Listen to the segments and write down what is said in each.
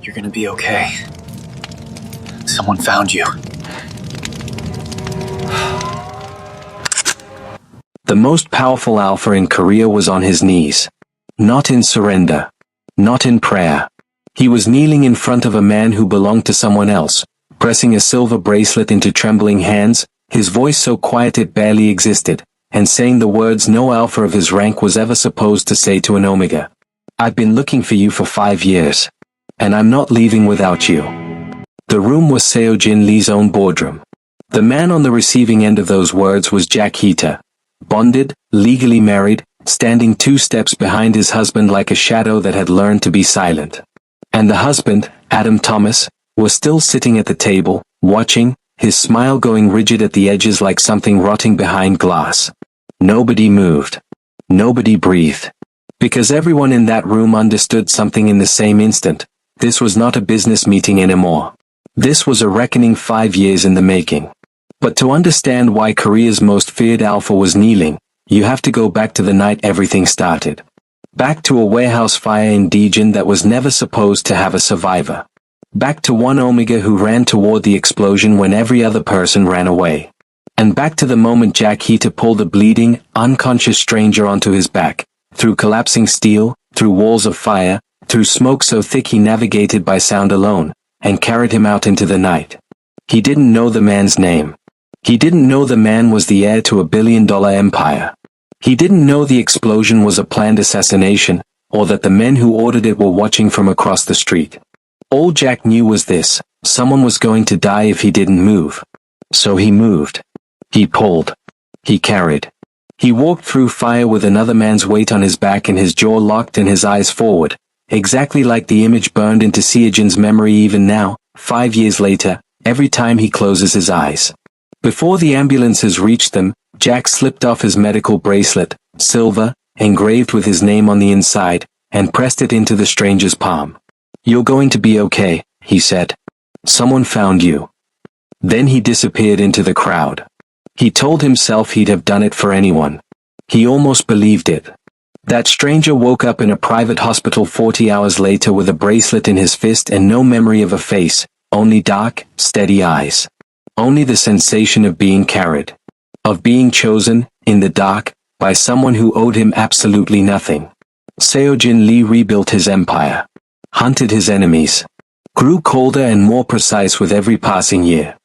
You're gonna be okay. Someone found you. The most powerful alpha in Korea was on his knees. Not in surrender. Not in prayer. He was kneeling in front of a man who belonged to someone else, pressing a silver bracelet into trembling hands, his voice so quiet it barely existed, and saying the words no alpha of his rank was ever supposed to say to an omega. I've been looking for you for 5 years. And I'm not leaving without you. The room was Seo-jin Lee's own boardroom. The man on the receiving end of those words was Jack Heater. Bonded, legally married, standing 2 steps behind his husband like a shadow that had learned to be silent. And the husband, Adam Thomas, was still sitting at the table, watching, his smile going rigid at the edges like something rotting behind glass. Nobody moved. Nobody breathed. Because everyone in that room understood something in the same instant. This was not a business meeting anymore. This was a reckoning 5 years in the making. But to understand why Korea's most feared alpha was kneeling, you have to go back to the night everything started. Back to a warehouse fire in Daejeon that was never supposed to have a survivor. Back to one Omega who ran toward the explosion when every other person ran away. And back to the moment Jack Heater pulled a bleeding, unconscious stranger onto his back, through collapsing steel, through walls of fire, through smoke so thick he navigated by sound alone, and carried him out into the night. He didn't know the man's name. He didn't know the man was the heir to a billion-dollar empire. He didn't know the explosion was a planned assassination, or that the men who ordered it were watching from across the street. All Jack knew was this: someone was going to die if he didn't move. So he moved. He pulled. He carried. He walked through fire with another man's weight on his back and his jaw locked and his eyes forward, exactly like the image burned into Seo-jin's memory even now, 5 years later, every time he closes his eyes. Before the ambulances reached them, Jack slipped off his medical bracelet, silver, engraved with his name on the inside, and pressed it into the stranger's palm. You're going to be okay, he said. Someone found you. Then he disappeared into the crowd. He told himself he'd have done it for anyone. He almost believed it. That stranger woke up in a private hospital 40 hours later with a bracelet in his fist and no memory of a face, only dark, steady eyes. Only the sensation of being carried. Of being chosen, in the dark, by someone who owed him absolutely nothing. Seo-jin Lee rebuilt his empire. Hunted his enemies. Grew colder and more precise with every passing year.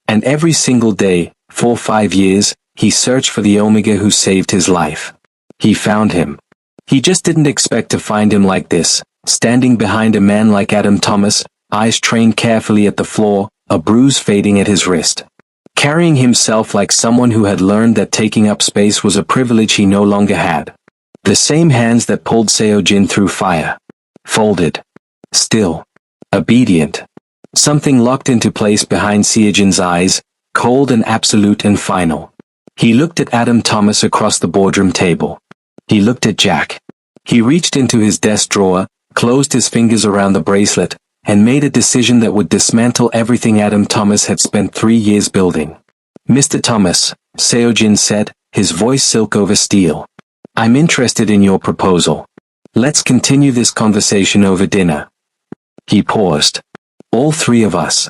And every single day, for 5 years, he searched for the Omega who saved his life. He found him. He just didn't expect to find him like this, standing behind a man like Adam Thomas, eyes trained carefully at the floor, a bruise fading at his wrist. Carrying himself like someone who had learned that taking up space was a privilege he no longer had. The same hands that pulled Seo-jin through fire. Folded. Still. Obedient. Something locked into place behind Seo-jin's eyes, cold and absolute and final. He looked at Adam Thomas across the boardroom table. He looked at Jack. He reached into his desk drawer, closed his fingers around the bracelet, and made a decision that would dismantle everything Adam Thomas had spent 3 years building. Mr. Thomas, Seo-jin said, his voice silk over steel. I'm interested in your proposal. Let's continue this conversation over dinner. He paused. All 3 of us.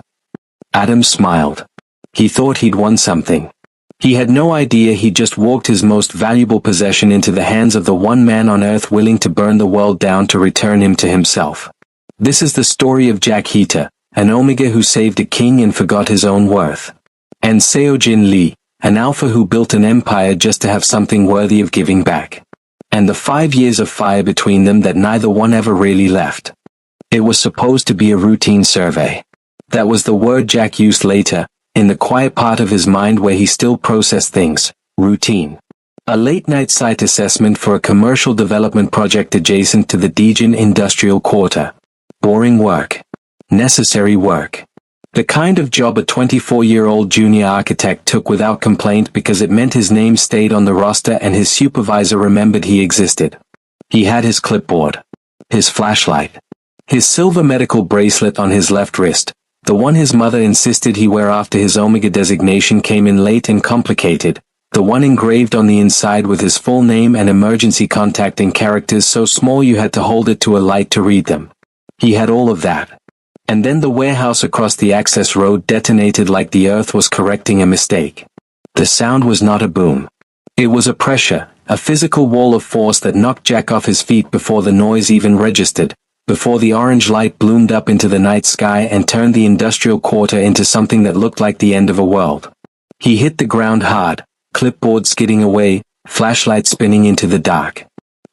Adam smiled. He thought he'd won something. He had no idea he'd just walked his most valuable possession into the hands of the one man on earth willing to burn the world down to return him to himself. This is the story of Jack Heater, an Omega who saved a king and forgot his own worth. And Seo-jin Lee, an alpha who built an empire just to have something worthy of giving back. And the 5 years of fire between them that neither one ever really left. It was supposed to be a routine survey. That was the word Jack used later, in the quiet part of his mind where he still processed things, routine. A late-night site assessment for a commercial development project adjacent to the Daejeon Industrial Quarter. Boring work. Necessary work. The kind of job a 24-year-old junior architect took without complaint because it meant his name stayed on the roster and his supervisor remembered he existed. He had his clipboard. His flashlight. His silver medical bracelet on his left wrist. The one his mother insisted he wear after his Omega designation came in late and complicated, the one engraved on the inside with his full name and emergency contact in characters so small you had to hold it to a light to read them. He had all of that. And then the warehouse across the access road detonated like the earth was correcting a mistake. The sound was not a boom. It was a pressure, a physical wall of force that knocked Jack off his feet before the noise even registered, before the orange light bloomed up into the night sky and turned the industrial quarter into something that looked like the end of a world. He hit the ground hard, clipboard skidding away, flashlight spinning into the dark.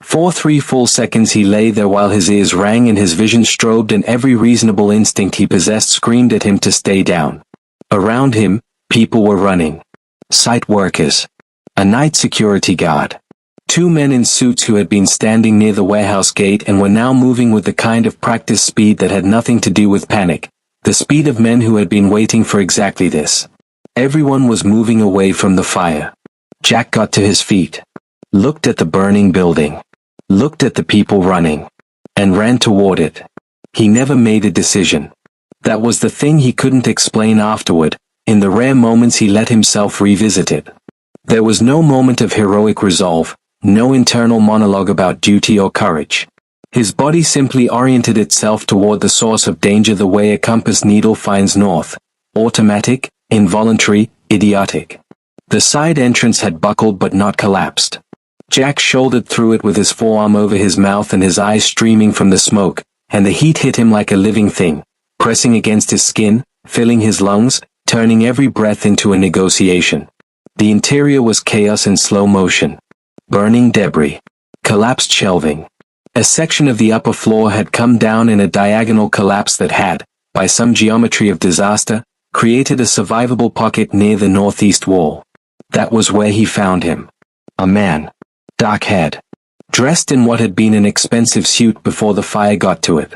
For 3 full seconds he lay there while his ears rang and his vision strobed and every reasonable instinct he possessed screamed at him to stay down. Around him, people were running. Site workers. A night security guard. 2 men in suits who had been standing near the warehouse gate and were now moving with the kind of practiced speed that had nothing to do with panic. The speed of men who had been waiting for exactly this. Everyone was moving away from the fire. Jack got to his feet. Looked at the burning building. Looked at the people running. And ran toward it. He never made a decision. That was the thing he couldn't explain afterward. In the rare moments he let himself revisit it. There was no moment of heroic resolve, no internal monologue about duty or courage. His body simply oriented itself toward the source of danger the way a compass needle finds north. Automatic, involuntary, idiotic. The side entrance had buckled but not collapsed. Jack shouldered through it with his forearm over his mouth and his eyes streaming from the smoke, and the heat hit him like a living thing, pressing against his skin, filling his lungs, turning every breath into a negotiation. The interior was chaos in slow motion. Burning debris. Collapsed shelving. A section of the upper floor had come down in a diagonal collapse that had, by some geometry of disaster, created a survivable pocket near the northeast wall. That was where he found him. A man. Dark-haired. Dressed in what had been an expensive suit before the fire got to it.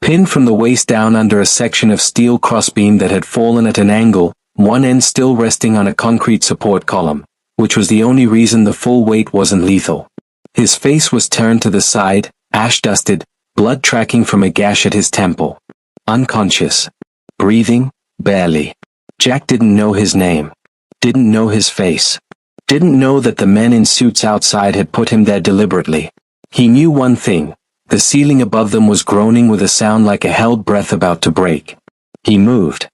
Pinned from the waist down under a section of steel crossbeam that had fallen at an angle, one end still resting on a concrete support column, which was the only reason the full weight wasn't lethal. His face was turned to the side, ash-dusted, blood tracking from a gash at his temple. Unconscious. Breathing, barely. Jack didn't know his name. Didn't know his face. Didn't know that the men in suits outside had put him there deliberately. He knew one thing. The ceiling above them was groaning with a sound like a held breath about to break. He moved.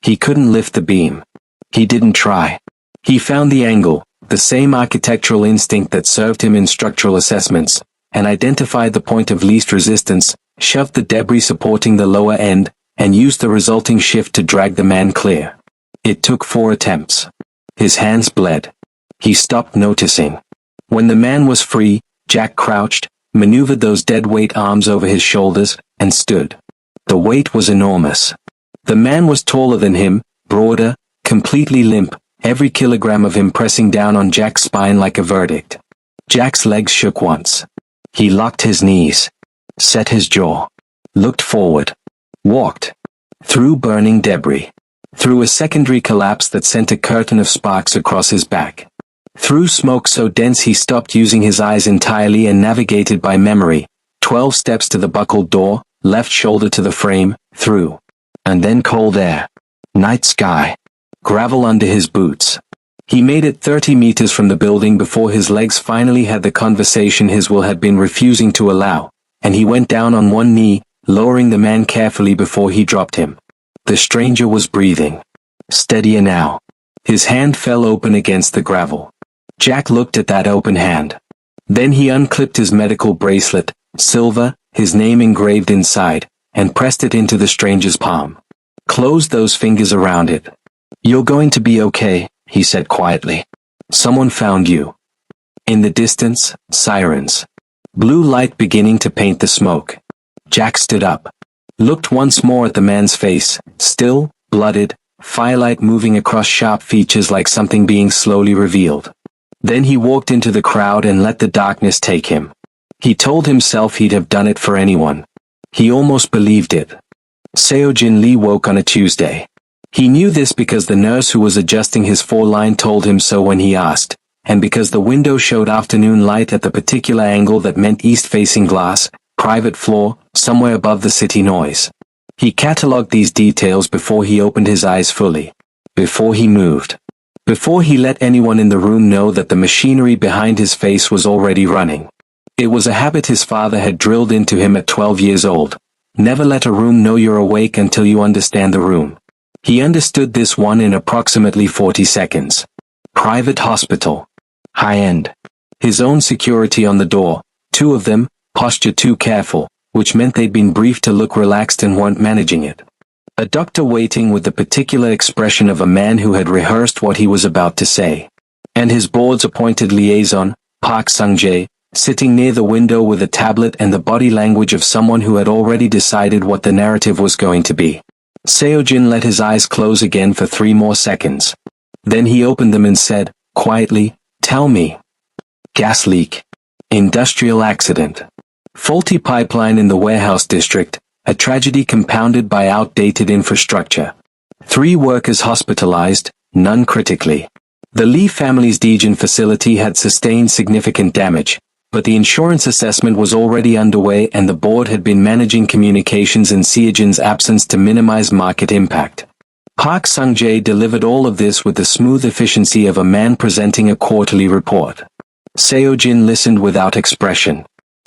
He couldn't lift the beam. He didn't try. He found the angle, the same architectural instinct that served him in structural assessments, and identified the point of least resistance, shoved the debris supporting the lower end, and used the resulting shift to drag the man clear. It took 4 attempts. His hands bled. He stopped noticing. When the man was free, Jack crouched, maneuvered those dead-weight arms over his shoulders, and stood. The weight was enormous. The man was taller than him, broader, completely limp, every kilogram of him pressing down on Jack's spine like a verdict. Jack's legs shook once. He locked his knees. Set his jaw. Looked forward. Walked. Through burning debris. Through a secondary collapse that sent a curtain of sparks across his back. Through smoke so dense he stopped using his eyes entirely and navigated by memory. 12 steps to the buckled door, left shoulder to the frame, through. And then cold air. Night sky. Gravel under his boots. He made it 30 meters from the building before his legs finally had the conversation his will had been refusing to allow, and he went down on one knee, lowering the man carefully before he dropped him. The stranger was breathing. Steadier now. His hand fell open against the gravel. Jack looked at that open hand. Then he unclipped his medical bracelet, silver, his name engraved inside, and pressed it into the stranger's palm. Closed those fingers around it. "You're going to be okay," he said quietly. "Someone found you." In the distance, sirens. Blue light beginning to paint the smoke. Jack stood up. Looked once more at the man's face, still, blooded, firelight moving across sharp features like something being slowly revealed. Then he walked into the crowd and let the darkness take him. He told himself he'd have done it for anyone. He almost believed it. Seojin Lee woke on a Tuesday. He knew this because the nurse who was adjusting his foreline told him so when he asked, and because the window showed afternoon light at the particular angle that meant east-facing glass, private floor, somewhere above the city noise. He catalogued these details before he opened his eyes fully. Before he moved. Before he let anyone in the room know that the machinery behind his face was already running. It was a habit his father had drilled into him at 12 years old. Never let a room know you're awake until you understand the room. He understood this one in approximately 40 seconds. Private hospital. High-end. His own security on the door, two of them, posture too careful, which meant they'd been briefed to look relaxed and weren't managing it. A doctor waiting with the particular expression of a man who had rehearsed what he was about to say. And his board's appointed liaison, Park Sung-jae, sitting near the window with a tablet and the body language of someone who had already decided what the narrative was going to be. Seo-jin let his eyes close again for 3 more seconds. Then he opened them and said, quietly, "Tell me." Gas leak. Industrial accident. Faulty pipeline in the warehouse district, a tragedy compounded by outdated infrastructure. 3 workers hospitalized, none critically. The Lee family's Daejeon facility had sustained significant damage, but the insurance assessment was already underway and the board had been managing communications in Seo-jin's absence to minimize market impact. Park Sung-jae delivered all of this with the smooth efficiency of a man presenting a quarterly report. Seo-jin listened without expression.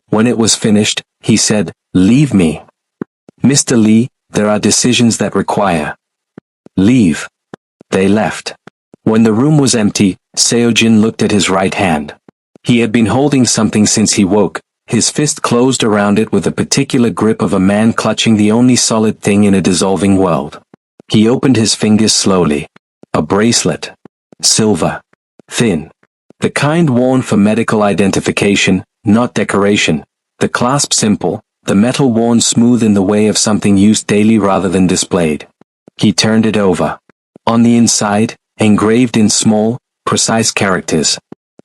When it was finished, he said, "Leave me. Mr. Lee, there are decisions that require leave." They left. When the room was empty, Seo-jin looked at his right hand. He had been holding something since he woke, his fist closed around it with the particular grip of a man clutching the only solid thing in a dissolving world. He opened his fingers slowly. A bracelet. Silver. Thin. The kind worn for medical identification, not decoration. The clasp simple, the metal worn smooth in the way of something used daily rather than displayed. He turned it over. On the inside, engraved in small, precise characters.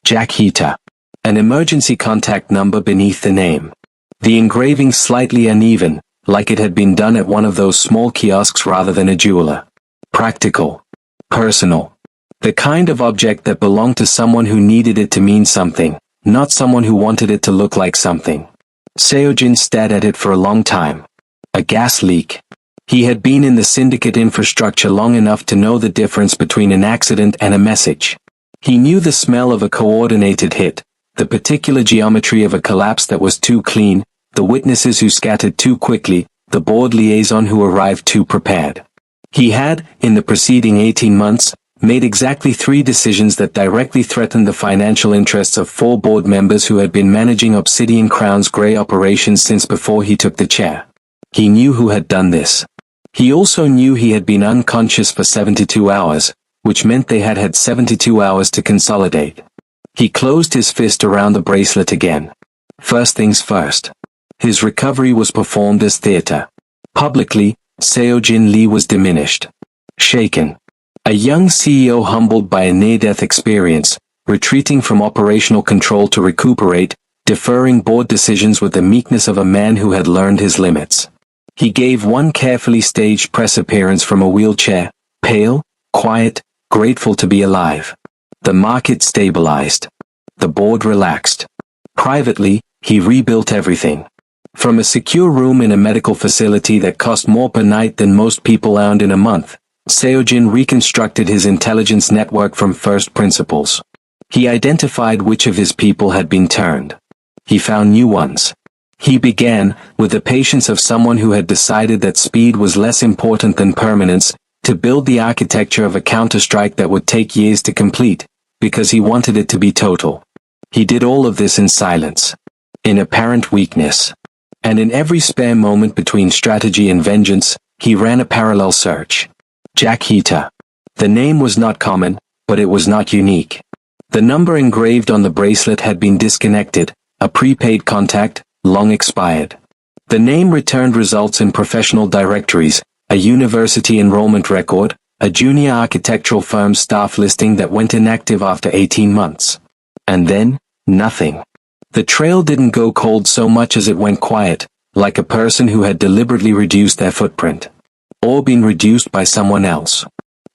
Jack Heater. An emergency contact number beneath the name. The engraving slightly uneven, like it had been done at one of those small kiosks rather than a jeweler. Practical. Personal. The kind of object that belonged to someone who needed it to mean something, not someone who wanted it to look like something. Seo-jin stared at it for a long time. A gas leak. He had been in the syndicate infrastructure long enough to know the difference between an accident and a message. He knew the smell of a coordinated hit, the particular geometry of a collapse that was too clean, the witnesses who scattered too quickly, the board liaison who arrived too prepared. He had, in the preceding 18 months, made exactly 3 decisions that directly threatened the financial interests of 4 board members who had been managing Obsidian Crown's Grey operations since before he took the chair. He knew who had done this. He also knew he had been unconscious for 72 hours, which meant they had had 72 hours to consolidate. He closed his fist around the bracelet again. First things first. His recovery was performed as theater. Publicly, Seo-jin Lee was diminished. Shaken. A young CEO humbled by a near-death experience, retreating from operational control to recuperate, deferring board decisions with the meekness of a man who had learned his limits. He gave one carefully staged press appearance from a wheelchair, pale, quiet, grateful to be alive. The market stabilized. The board relaxed. Privately, he rebuilt everything. From a secure room in a medical facility that cost more per night than most people earned in a month, Seo-jin reconstructed his intelligence network from first principles. He identified which of his people had been turned. He found new ones. He began, with the patience of someone who had decided that speed was less important than permanence, to build the architecture of a counterstrike that would take years to complete, because he wanted it to be total. He did all of this in silence. In apparent weakness. And in every spare moment between strategy and vengeance, he ran a parallel search. Jack Heater. The name was not common, but it was not unique. The number engraved on the bracelet had been disconnected, a prepaid contact, long expired. The name returned results in professional directories, a university enrollment record, a junior architectural firm's staff listing that went inactive after 18 months. And then, nothing. The trail didn't go cold so much as it went quiet, like a person who had deliberately reduced their footprint. Or been reduced by someone else.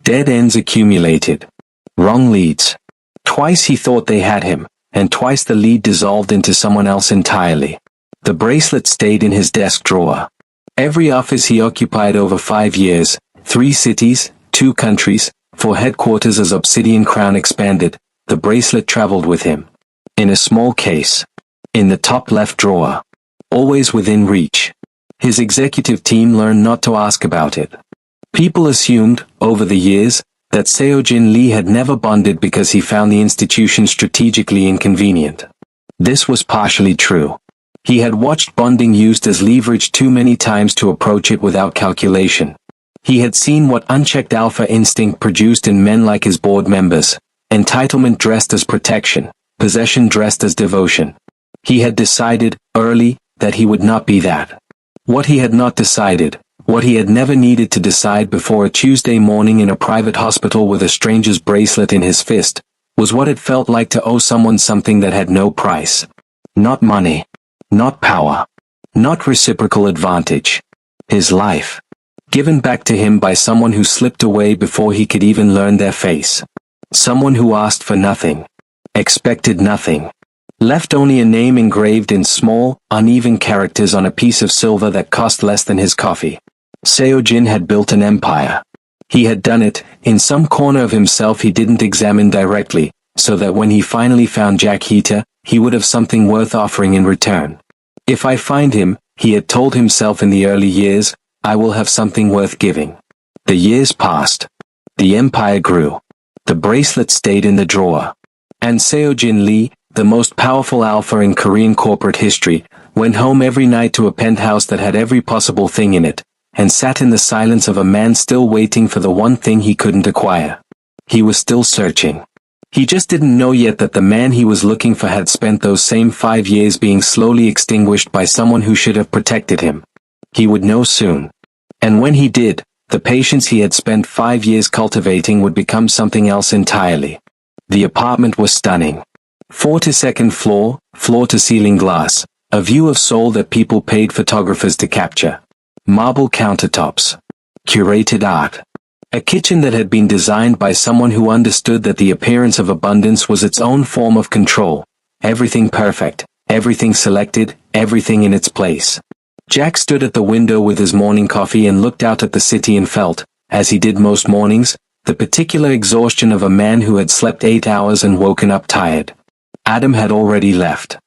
Dead ends accumulated. Wrong leads. Twice he thought they had him, and twice the lead dissolved into someone else entirely. The bracelet stayed in his desk drawer. Every office he occupied over 5 years, 3 cities, 2 countries, 4 headquarters as Obsidian Crown expanded, the bracelet traveled with him. In a small case. In the top left drawer. Always within reach. His executive team learned not to ask about it. People assumed, over the years, that Seojin Lee had never bonded because he found the institution strategically inconvenient. This was partially true. He had watched bonding used as leverage too many times to approach it without calculation. He had seen what unchecked alpha instinct produced in men like his board members: entitlement dressed as protection, possession dressed as devotion. He had decided, early, that he would not be that. What he had not decided, what he had never needed to decide before a Tuesday morning in a private hospital with a stranger's bracelet in his fist, was what it felt like to owe someone something that had no price. Not money. Not power. Not reciprocal advantage. His life. Given back to him by someone who slipped away before he could even learn their face. Someone who asked for nothing. Expected nothing. Left only a name engraved in small, uneven characters on a piece of silver that cost less than his coffee. Seojin had built an empire. He had done it, in some corner of himself he didn't examine directly, so that when he finally found Jack Heater, he would have something worth offering in return. If I find him, he had told himself in the early years, I will have something worth giving. The years passed. The empire grew. The bracelet stayed in the drawer. And Seojin Lee, the most powerful alpha in Korean corporate history, went home every night to a penthouse that had every possible thing in it, and sat in the silence of a man still waiting for the one thing he couldn't acquire. He was still searching. He just didn't know yet that the man he was looking for had spent those same 5 years being slowly extinguished by someone who should have protected him. He would know soon. And when he did, the patience he had spent 5 years cultivating would become something else entirely. The apartment was stunning. 4 to second floor, floor-to-ceiling glass, a view of Seoul that people paid photographers to capture. Marble countertops. Curated art. A kitchen that had been designed by someone who understood that the appearance of abundance was its own form of control. Everything perfect, everything selected, everything in its place. Jack stood at the window with his morning coffee and looked out at the city and felt, as he did most mornings, the particular exhaustion of a man who had slept 8 hours and woken up tired. Adam had already left.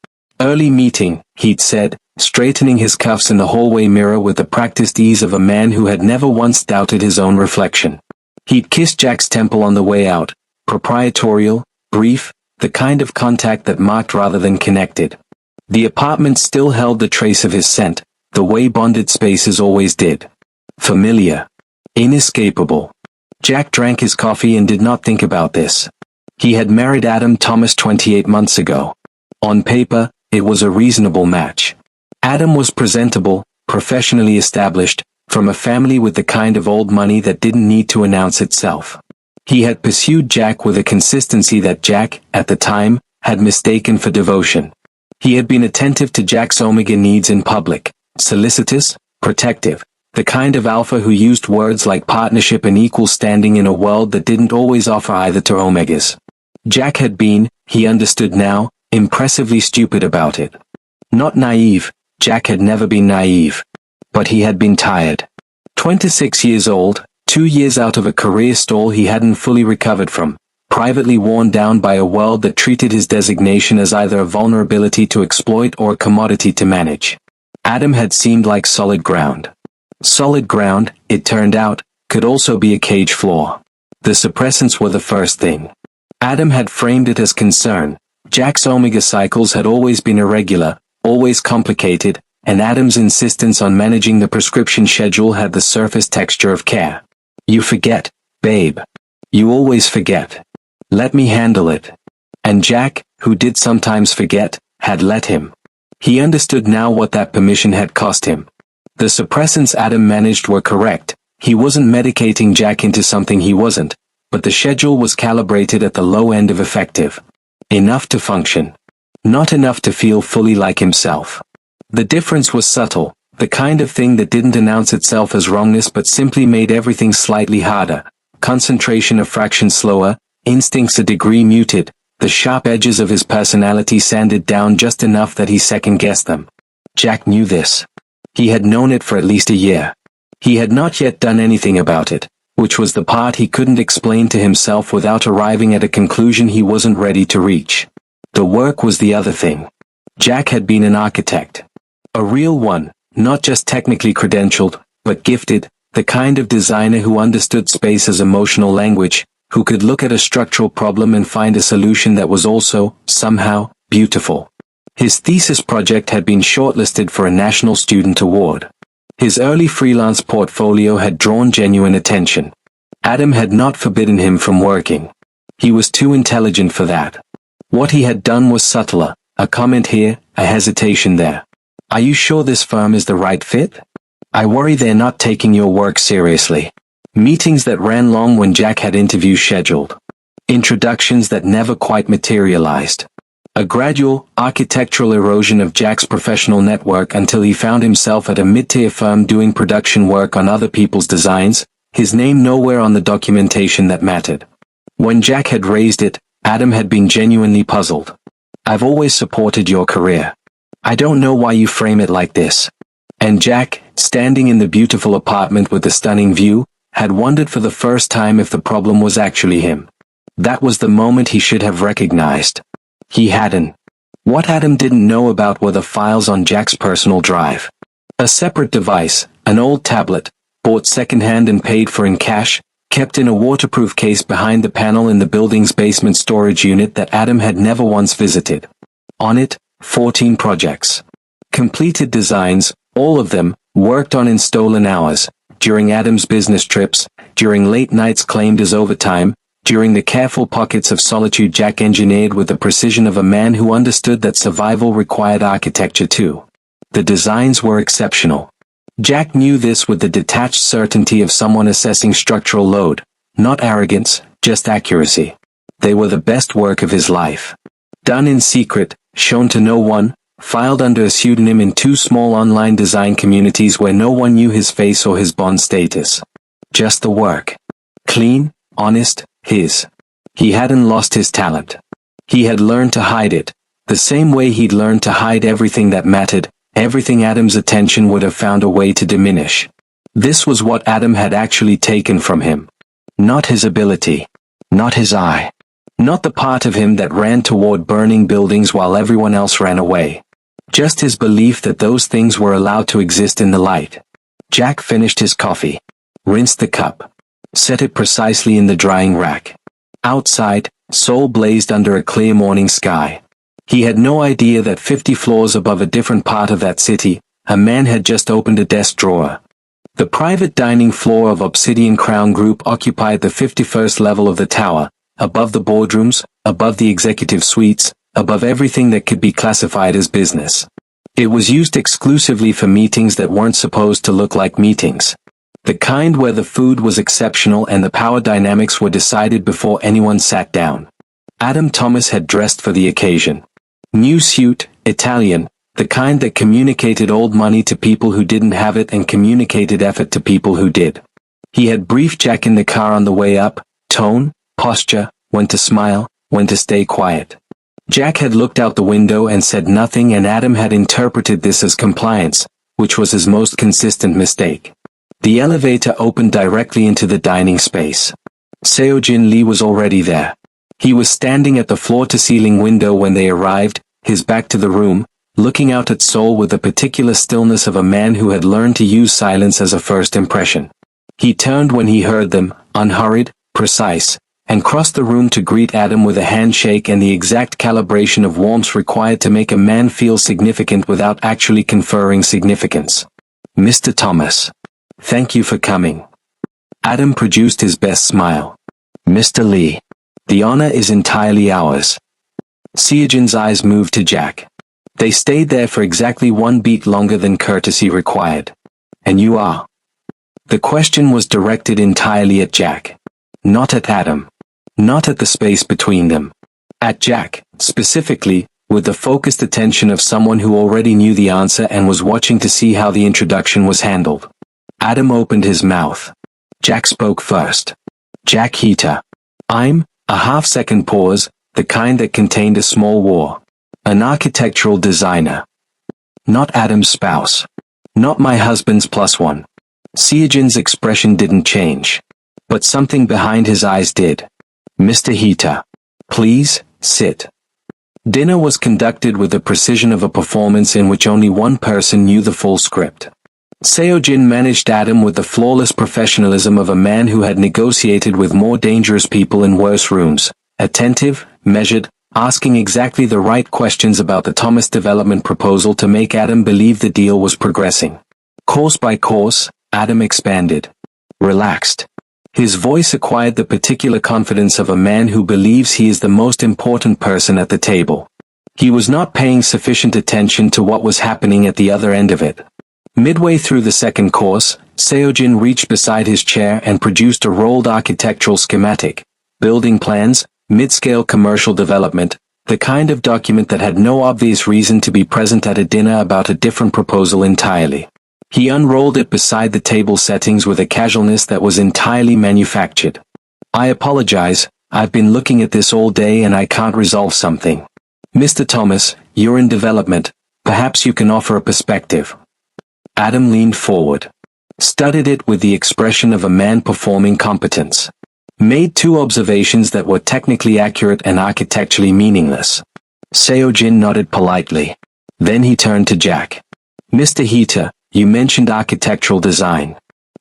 Early meeting, he'd said, straightening his cuffs in the hallway mirror with the practiced ease of a man who had never once doubted his own reflection. He'd kissed Jack's temple on the way out, proprietorial, brief, the kind of contact that marked rather than connected. The apartment still held the trace of his scent, the way bonded spaces always did. Familiar. Inescapable. Jack drank his coffee and did not think about this. He had married Adam Thomas 28 months ago. On paper, it was a reasonable match. Adam was presentable, professionally established, from a family with the kind of old money that didn't need to announce itself. He had pursued Jack with a consistency that Jack, at the time, had mistaken for devotion. He had been attentive to Jack's omega needs in public, solicitous, protective, the kind of alpha who used words like partnership and equal standing in a world that didn't always offer either to omegas. Jack had been, he understood now, impressively stupid about it. Not naive. Jack had never been naive. But he had been tired. 26 years old, 2 years out of a career stall he hadn't fully recovered from, privately worn down by a world that treated his designation as either a vulnerability to exploit or a commodity to manage. Adam had seemed like solid ground. Solid ground, it turned out, could also be a cage floor. The suppressants were the first thing. Adam had framed it as concern. Jack's omega cycles had always been irregular, always complicated, and Adam's insistence on managing the prescription schedule had the surface texture of care. You forget, babe. You always forget. Let me handle it. And Jack, who did sometimes forget, had let him. He understood now what that permission had cost him. The suppressants Adam managed were correct. He wasn't medicating Jack into something he wasn't, but the schedule was calibrated at the low end of effective. Enough to function. Not enough to feel fully like himself. The difference was subtle, the kind of thing that didn't announce itself as wrongness but simply made everything slightly harder, concentration a fraction slower, instincts a degree muted, the sharp edges of his personality sanded down just enough that he second-guessed them. Jack knew this. He had known it for at least a year. He had not yet done anything about it, which was the part he couldn't explain to himself without arriving at a conclusion he wasn't ready to reach. The work was the other thing. Jack had been an architect. A real one, Not just technically credentialed, but gifted, the kind of designer who understood space as emotional language, who could look at a structural problem and find a solution that was also, somehow, beautiful. His thesis project had been shortlisted for a National Student Award. His early freelance portfolio had drawn genuine attention. Adam had not forbidden him from working. He was too intelligent for that. What he had done was subtler, a comment here, a hesitation there. Are you sure this firm is the right fit? I worry they're not taking your work seriously. Meetings that ran long when Jack had interviews scheduled. Introductions that never quite materialized. A gradual, architectural erosion of Jack's professional network until he found himself at a mid-tier firm doing production work on other people's designs, his name nowhere on the documentation that mattered. When Jack had raised it, Adam had been genuinely puzzled. I've always supported your career. I don't know why you frame it like this. And Jack, standing in the beautiful apartment with the stunning view, had wondered for the first time if the problem was actually him. That was the moment he should have recognized. He hadn't. What Adam didn't know about were the files on Jack's personal drive. A separate device, an old tablet, bought secondhand and paid for in cash, kept in a waterproof case behind the panel in the building's basement storage unit that Adam had never once visited. On it, 14 projects. Completed designs, all of them, worked on in stolen hours, during Adam's business trips, during late nights claimed as overtime, during the careful pockets of solitude Jack engineered with the precision of a man who understood that survival required architecture too. The designs were exceptional. Jack knew this with the detached certainty of someone assessing structural load, not arrogance, just accuracy. They were the best work of his life. Done in secret, shown to no one, filed under a pseudonym in 2 small online design communities where no one knew his face or his bond status. Just the work. Clean, honest, his. He hadn't lost his talent. He had learned to hide it, the same way he'd learned to hide everything that mattered, everything Adam's attention would have found a way to diminish. This was what Adam had actually taken from him. Not his ability. Not his eye. Not the part of him that ran toward burning buildings while everyone else ran away. Just his belief that those things were allowed to exist in the light. Jack finished his coffee. Rinsed the cup. Set it precisely in the drying rack. Outside, Seoul blazed under a clear morning sky. He had no idea that 50 floors above a different part of that city, a man had just opened a desk drawer. The private dining floor of Obsidian Crown Group occupied the 51st level of the tower, above the boardrooms, above the executive suites, above everything that could be classified as business. It was used exclusively for meetings that weren't supposed to look like meetings. The kind where the food was exceptional and the power dynamics were decided before anyone sat down. Adam Thomas had dressed for the occasion. New suit, Italian, the kind that communicated old money to people who didn't have it and communicated effort to people who did. He had briefed Jack in the car on the way up, tone, posture, when to smile, when to stay quiet. Jack had looked out the window and said nothing, and Adam had interpreted this as compliance, which was his most consistent mistake. The elevator opened directly into the dining space. Seojin Lee was already there. He was standing at the floor-to-ceiling window when they arrived, his back to the room, looking out at Seoul with the particular stillness of a man who had learned to use silence as a first impression. He turned when he heard them, unhurried, precise, and crossed the room to greet Adam with a handshake and the exact calibration of warmth required to make a man feel significant without actually conferring significance. Mr. Thomas. Thank you for coming. Adam produced his best smile. Mr. Lee. The honor is entirely ours. Seojin's eyes moved to Jack. They stayed there for exactly 1 beat longer than courtesy required. And you are? The question was directed entirely at Jack. Not at Adam. Not at the space between them. At Jack, specifically, with the focused attention of someone who already knew the answer and was watching to see how the introduction was handled. Adam opened his mouth. Jack spoke first. Jack Heater. I'm, a half-second pause, the kind that contained a small war. An architectural designer. Not Adam's spouse. Not my husband's +1. Seojin's expression didn't change. But something behind his eyes did. Mr. Heater. Please, sit. Dinner was conducted with the precision of a performance in which only one person knew the full script. Seo-jin managed Adam with the flawless professionalism of a man who had negotiated with more dangerous people in worse rooms, attentive, measured, asking exactly the right questions about the Thomas development proposal to make Adam believe the deal was progressing. Course by course, Adam expanded. Relaxed. His voice acquired the particular confidence of a man who believes he is the most important person at the table. He was not paying sufficient attention to what was happening at the other end of it. Midway through the second course, Seo-jin reached beside his chair and produced a rolled architectural schematic, building plans, mid-scale commercial development, the kind of document that had no obvious reason to be present at a dinner about a different proposal entirely. He unrolled it beside the table settings with a casualness that was entirely manufactured. "I apologize, I've been looking at this all day and I can't resolve something. Mr. Thomas, you're in development, perhaps you can offer a perspective." Adam leaned forward. Studied it with the expression of a man performing competence. Made two observations that were technically accurate and architecturally meaningless. Seo-jin nodded politely. Then he turned to Jack. "Mr. Hita, you mentioned architectural design.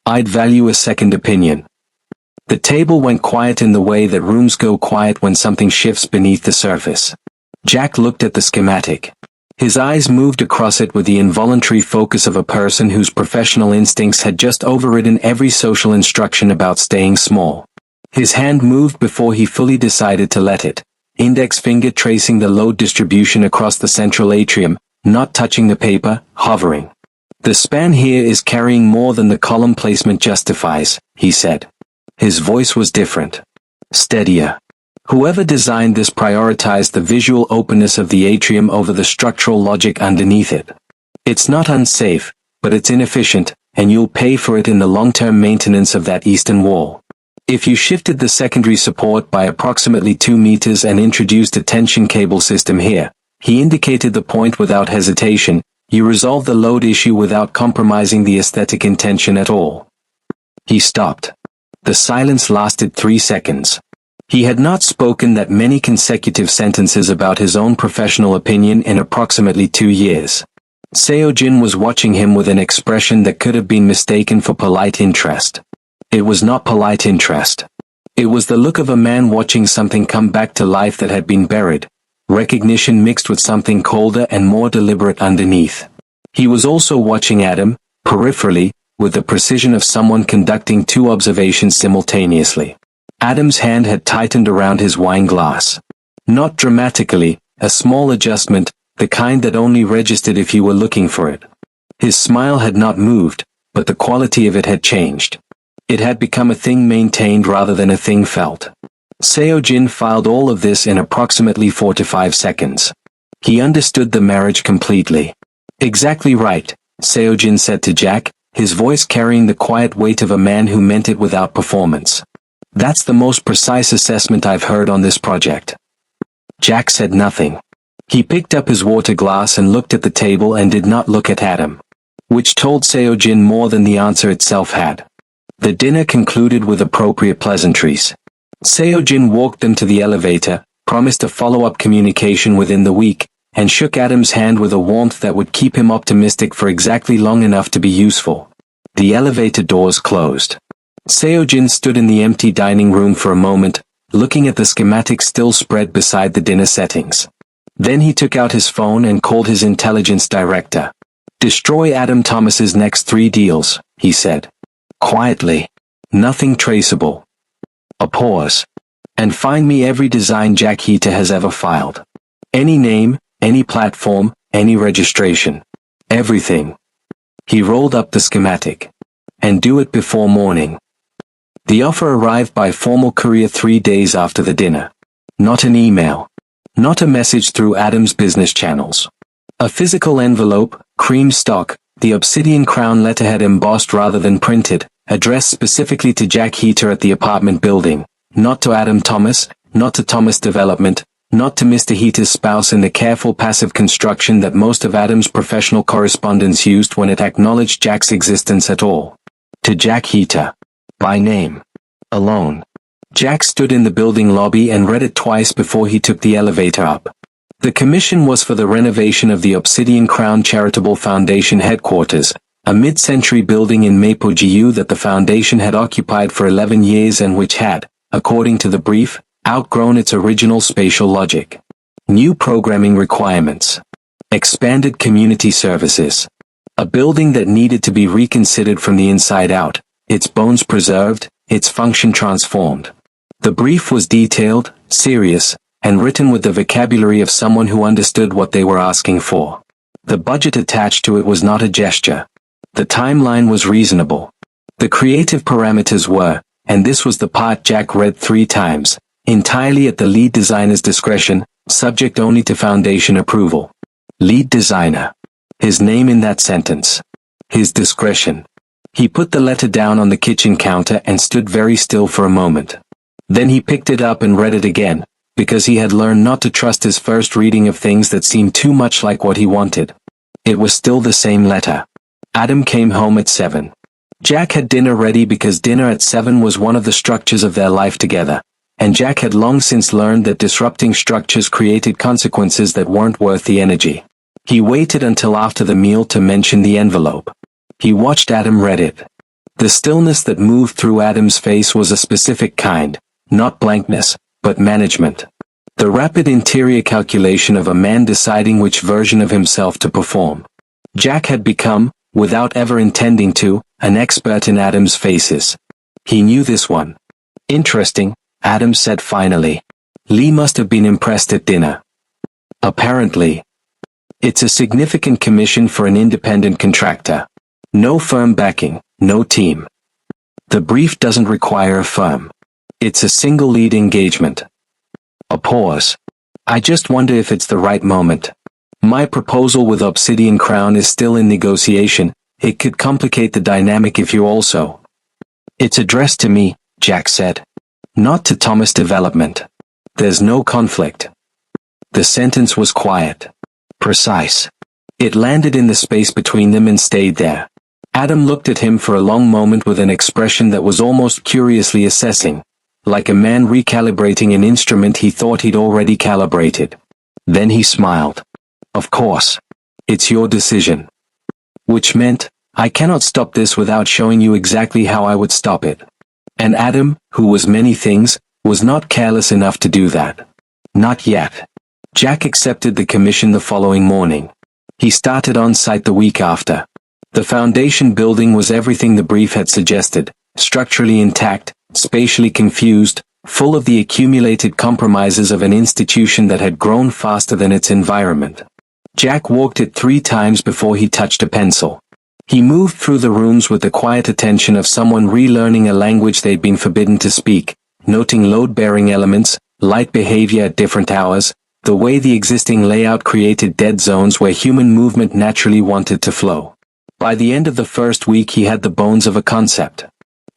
I'd value a second opinion." The table went quiet in the way that rooms go quiet when something shifts beneath the surface. Jack looked at the schematic. His eyes moved across it with the involuntary focus of a person whose professional instincts had just overridden every social instruction about staying small. His hand moved before he fully decided to let it, index finger tracing the load distribution across the central atrium, not touching the paper, hovering. "The span here is carrying more than the column placement justifies," he said. His voice was different. Steadier. Whoever designed this prioritized the visual openness of the atrium over the structural logic underneath it. "It's not unsafe, but it's inefficient, and you'll pay for it in the long-term maintenance of that eastern wall. If you shifted the secondary support by approximately 2 meters and introduced a tension cable system here," he indicated the point without hesitation, "you resolve the load issue without compromising the aesthetic intention at all." He stopped. The silence lasted 3 seconds. He had not spoken that many consecutive sentences about his own professional opinion in approximately 2 years. Seo-jin was watching him with an expression that could have been mistaken for polite interest. It was not polite interest. It was the look of a man watching something come back to life that had been buried, recognition mixed with something colder and more deliberate underneath. He was also watching Adam, peripherally, with the precision of someone conducting 2 observations simultaneously. Adam's hand had tightened around his wine glass. Not dramatically, a small adjustment, the kind that only registered if you were looking for it. His smile had not moved, but the quality of it had changed. It had become a thing maintained rather than a thing felt. Seo-jin filed all of this in approximately 4 to 5 seconds. He understood the marriage completely. "Exactly right," Seo-jin said to Jack, his voice carrying the quiet weight of a man who meant it without performance. "That's the most precise assessment I've heard on this project." Jack said nothing. He picked up his water glass and looked at the table and did not look at Adam, which told Seo-jin more than the answer itself had. The dinner concluded with appropriate pleasantries. Seo-jin walked them to the elevator, promised a follow-up communication within the week, and shook Adam's hand with a warmth that would keep him optimistic for exactly long enough to be useful. The elevator doors closed. Seo-jin stood in the empty dining room for a moment, looking at the schematic still spread beside the dinner settings. Then he took out his phone and called his intelligence director. "Destroy Adam Thomas's next 3 deals," he said. Quietly. "Nothing traceable." A pause. "And find me every design Jack Hita has ever filed. Any name, any platform, any registration. Everything." He rolled up the schematic. "And do it before morning." The offer arrived by formal courier 3 days after the dinner. Not an email. Not a message through Adam's business channels. A physical envelope, cream stock, the obsidian crown letterhead embossed rather than printed, addressed specifically to Jack Hita at the apartment building, not to Adam Thomas, not to Thomas Development, not to Mr. Hita's spouse in the careful passive construction that most of Adam's professional correspondence used when it acknowledged Jack's existence at all. To Jack Hita. By name. Alone. Jack stood in the building lobby and read it twice before he took the elevator up. The commission was for the renovation of the Obsidian Crown Charitable Foundation headquarters, a mid-century building in Mapo-Gu that the foundation had occupied for 11 years and which had, according to the brief, outgrown its original spatial logic. New programming requirements. Expanded community services. A building that needed to be reconsidered from the inside out, its bones preserved, its function transformed. The brief was detailed, serious, and written with the vocabulary of someone who understood what they were asking for. The budget attached to it was not a gesture. The timeline was reasonable. The creative parameters were, and this was the part Jack read 3 times, entirely at the lead designer's discretion, subject only to foundation approval. Lead designer. His name in that sentence. His discretion. He put the letter down on the kitchen counter and stood very still for a moment. Then he picked it up and read it again, because he had learned not to trust his first reading of things that seemed too much like what he wanted. It was still the same letter. Adam came home at 7. Jack had dinner ready because dinner at 7 was one of the structures of their life together, and Jack had long since learned that disrupting structures created consequences that weren't worth the energy. He waited until after the meal to mention the envelope. He watched Adam read it. The stillness that moved through Adam's face was a specific kind, not blankness, but management. The rapid interior calculation of a man deciding which version of himself to perform. Jack had become, without ever intending to, an expert in Adam's faces. He knew this one. Interesting, Adam said finally. Lee must have been impressed at dinner. Apparently. It's a significant commission for an independent contractor. No firm backing, no team. The brief doesn't require a firm. It's a single lead engagement. A pause. I just wonder if it's the right moment. My proposal with Obsidian Crown is still in negotiation. It could complicate the dynamic if you also. It's addressed to me, Jack said. Not to Thomas Development. There's no conflict. The sentence was quiet. Precise. It landed in the space between them and stayed there. Adam looked at him for a long moment with an expression that was almost curiously assessing, like a man recalibrating an instrument he thought he'd already calibrated. Then he smiled. Of course. It's your decision. Which meant, I cannot stop this without showing you exactly how I would stop it. And Adam, who was many things, was not careless enough to do that. Not yet. Jack accepted the commission the following morning. He started on site the week after. The foundation building was everything the brief had suggested, structurally intact, spatially confused, full of the accumulated compromises of an institution that had grown faster than its environment. Jack walked it 3 times before he touched a pencil. He moved through the rooms with the quiet attention of someone relearning a language they'd been forbidden to speak, noting load-bearing elements, light behavior at different hours, the way the existing layout created dead zones where human movement naturally wanted to flow. By the end of the first week he had the bones of a concept.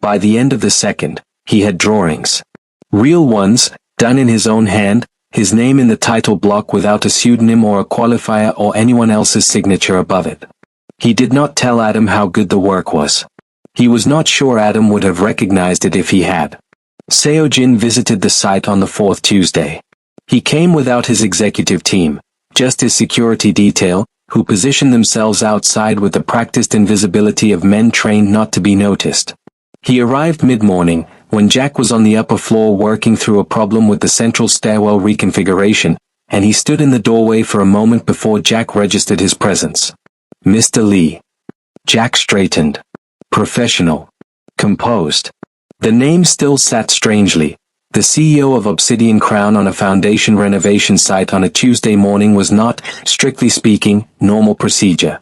By the end of the second, he had drawings. Real ones, done in his own hand, his name in the title block without a pseudonym or a qualifier or anyone else's signature above it. He did not tell Adam how good the work was. He was not sure Adam would have recognized it if he had. Seo-jin visited the site on the 4th Tuesday. He came without his executive team, just his security detail, who positioned themselves outside with the practiced invisibility of men trained not to be noticed. He arrived mid-morning, when Jack was on the upper floor working through a problem with the central stairwell reconfiguration, and he stood in the doorway for a moment before Jack registered his presence. Mr. Lee. Jack straightened. Professional. Composed. The name still sat strangely. The CEO of Obsidian Crown on a foundation renovation site on a Tuesday morning was not, strictly speaking, normal procedure.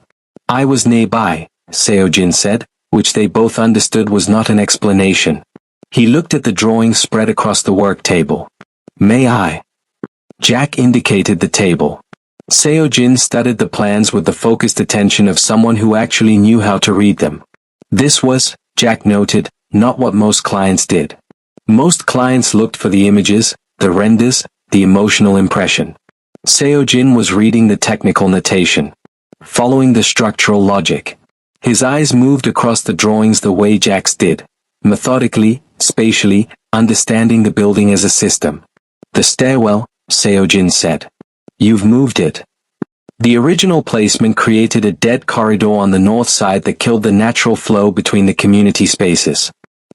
I was nearby, Seo-jin said, which they both understood was not an explanation. He looked at the drawings spread across the work table. May I? Jack indicated the table. Seo-jin studied the plans with the focused attention of someone who actually knew how to read them. This was, Jack noted, not what most clients did. Most clients looked for the images, the renders, the emotional impression. Seo-jin was reading the technical notation, following the structural logic. His eyes moved across the drawings the way Jack's did, methodically, spatially, understanding the building as a system. The stairwell, Seo-jin said. You've moved it. The original placement created a dead corridor on the north side that killed the natural flow between the community spaces.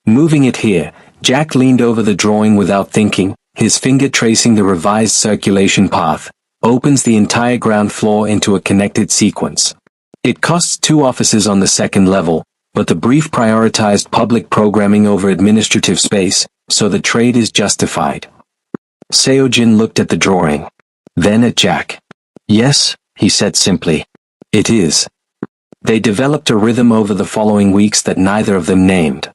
Moving it here, Jack leaned over the drawing without thinking, his finger tracing the revised circulation path, opens the entire ground floor into a connected sequence. It costs 2 offices on the second level, but the brief prioritized public programming over administrative space, so the trade is justified. Seojin looked at the drawing. Then at Jack. Yes, he said simply. It is. They developed a rhythm over the following weeks that neither of them named.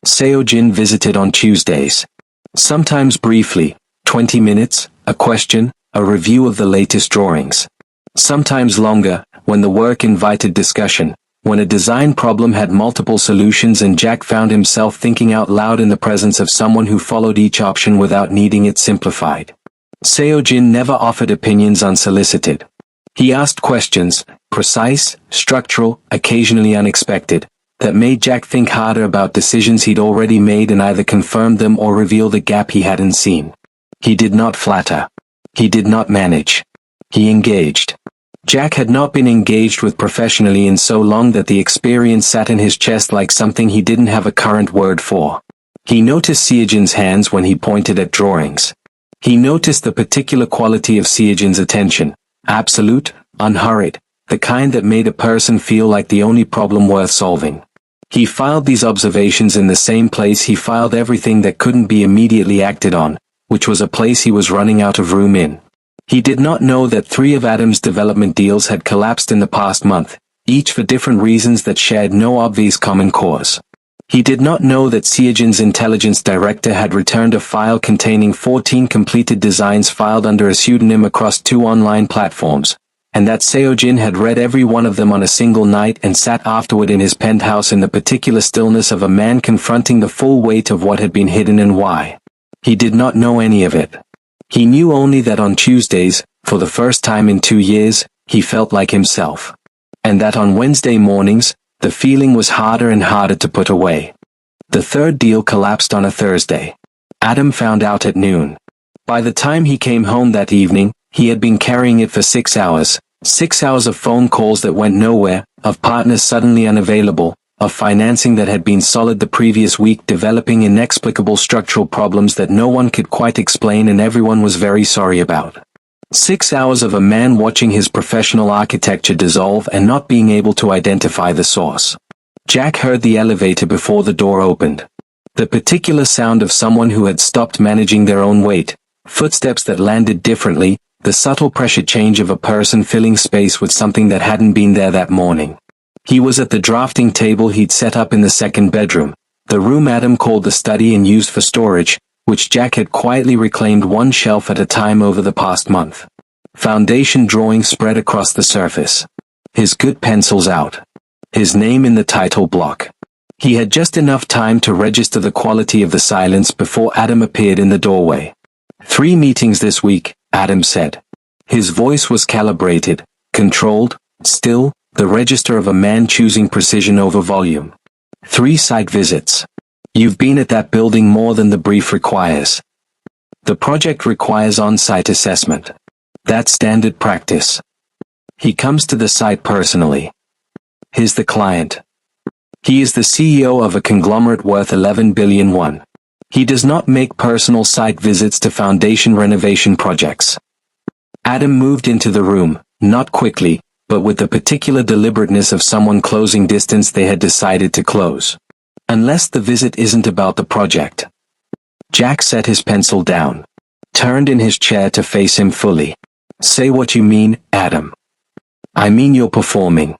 Seojin visited on Tuesdays. Sometimes briefly, 20 minutes, a question, a review of the latest drawings. Sometimes longer, when the work invited discussion, when a design problem had multiple solutions and Jack found himself thinking out loud in the presence of someone who followed each option without needing it simplified. Seojin never offered opinions unsolicited. He asked questions, precise, structural, occasionally unexpected, that made Jack think harder about decisions he'd already made and either confirmed them or revealed a gap he hadn't seen. He did not flatter. He did not manage. He engaged. Jack had not been engaged with professionally in so long that the experience sat in his chest like something he didn't have a current word for. He noticed Seojin's hands when he pointed at drawings. He noticed the particular quality of Seojin's attention. Absolute, unhurried, the kind that made a person feel like the only problem worth solving. He filed these observations in the same place he filed everything that couldn't be immediately acted on, which was a place he was running out of room in. He did not know that 3 of Adam's development deals had collapsed in the past month, each for different reasons that shared no obvious common cause. He did not know that Seojin's intelligence director had returned a file containing 14 completed designs filed under a pseudonym across 2 online platforms, and that Seojin had read every one of them on a single night and sat afterward in his penthouse in the particular stillness of a man confronting the full weight of what had been hidden and why. He did not know any of it. He knew only that on Tuesdays, for the first time in 2 years, he felt like himself. And that on Wednesday mornings, the feeling was harder and harder to put away. The 3rd deal collapsed on a Thursday. Adam found out at noon. By the time he came home that evening, he had been carrying it for 6 hours. 6 hours of phone calls that went nowhere, of partners suddenly unavailable, of financing that had been solid the previous week developing inexplicable structural problems that no one could quite explain and everyone was very sorry about. 6 hours of a man watching his professional architecture dissolve and not being able to identify the source. Jack heard the elevator before the door opened. The particular sound of someone who had stopped managing their own weight, footsteps that landed differently, the subtle pressure change of a person filling space with something that hadn't been there that morning. He was at the drafting table he'd set up in the 2nd bedroom, the room Adam called the study and used for storage, which Jack had quietly reclaimed 1 shelf at a time over the past month. Foundation drawings spread across the surface. His good pencils out. His name in the title block. He had just enough time to register the quality of the silence before Adam appeared in the doorway. 3 meetings this week, Adam said. His voice was calibrated, controlled, still, the register of a man choosing precision over volume. 3 site visits. You've been at that building more than the brief requires. The project requires on-site assessment. That's standard practice. He comes to the site personally. He's the client. He is the CEO of a conglomerate worth 11 billion won. He does not make personal site visits to foundation renovation projects. Adam moved into the room, not quickly, but with the particular deliberateness of someone closing distance they had decided to close. Unless the visit isn't about the project. Jack set his pencil down. Turned in his chair to face him fully. Say what you mean, Adam. I mean you're performing.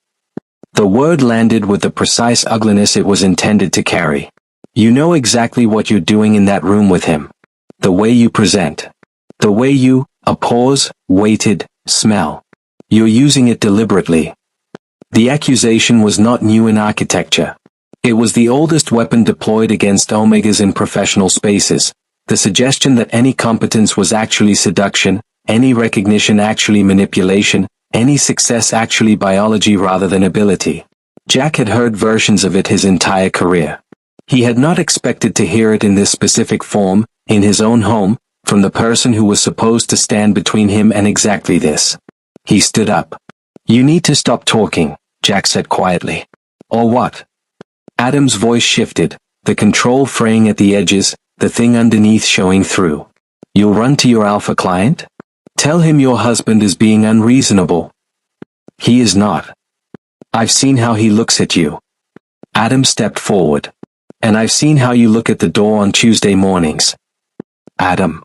The word landed with the precise ugliness it was intended to carry. You know exactly what you're doing in that room with him. The way you present. The way you, a pause, waited, smell. You're using it deliberately. The accusation was not new in architecture. It was the oldest weapon deployed against omegas in professional spaces, the suggestion that any competence was actually seduction, any recognition actually manipulation, any success actually biology rather than ability. Jack had heard versions of it his entire career. He had not expected to hear it in this specific form, in his own home, from the person who was supposed to stand between him and exactly this. He stood up. "You need to stop talking," Jack said quietly. "Or what?" Adam's voice shifted, the control fraying at the edges, the thing underneath showing through. "You'll run to your alpha client? Tell him your husband is being unreasonable." "He is not. I've seen how he looks at you." Adam stepped forward. "And I've seen how you look at the door on Tuesday mornings." "Adam."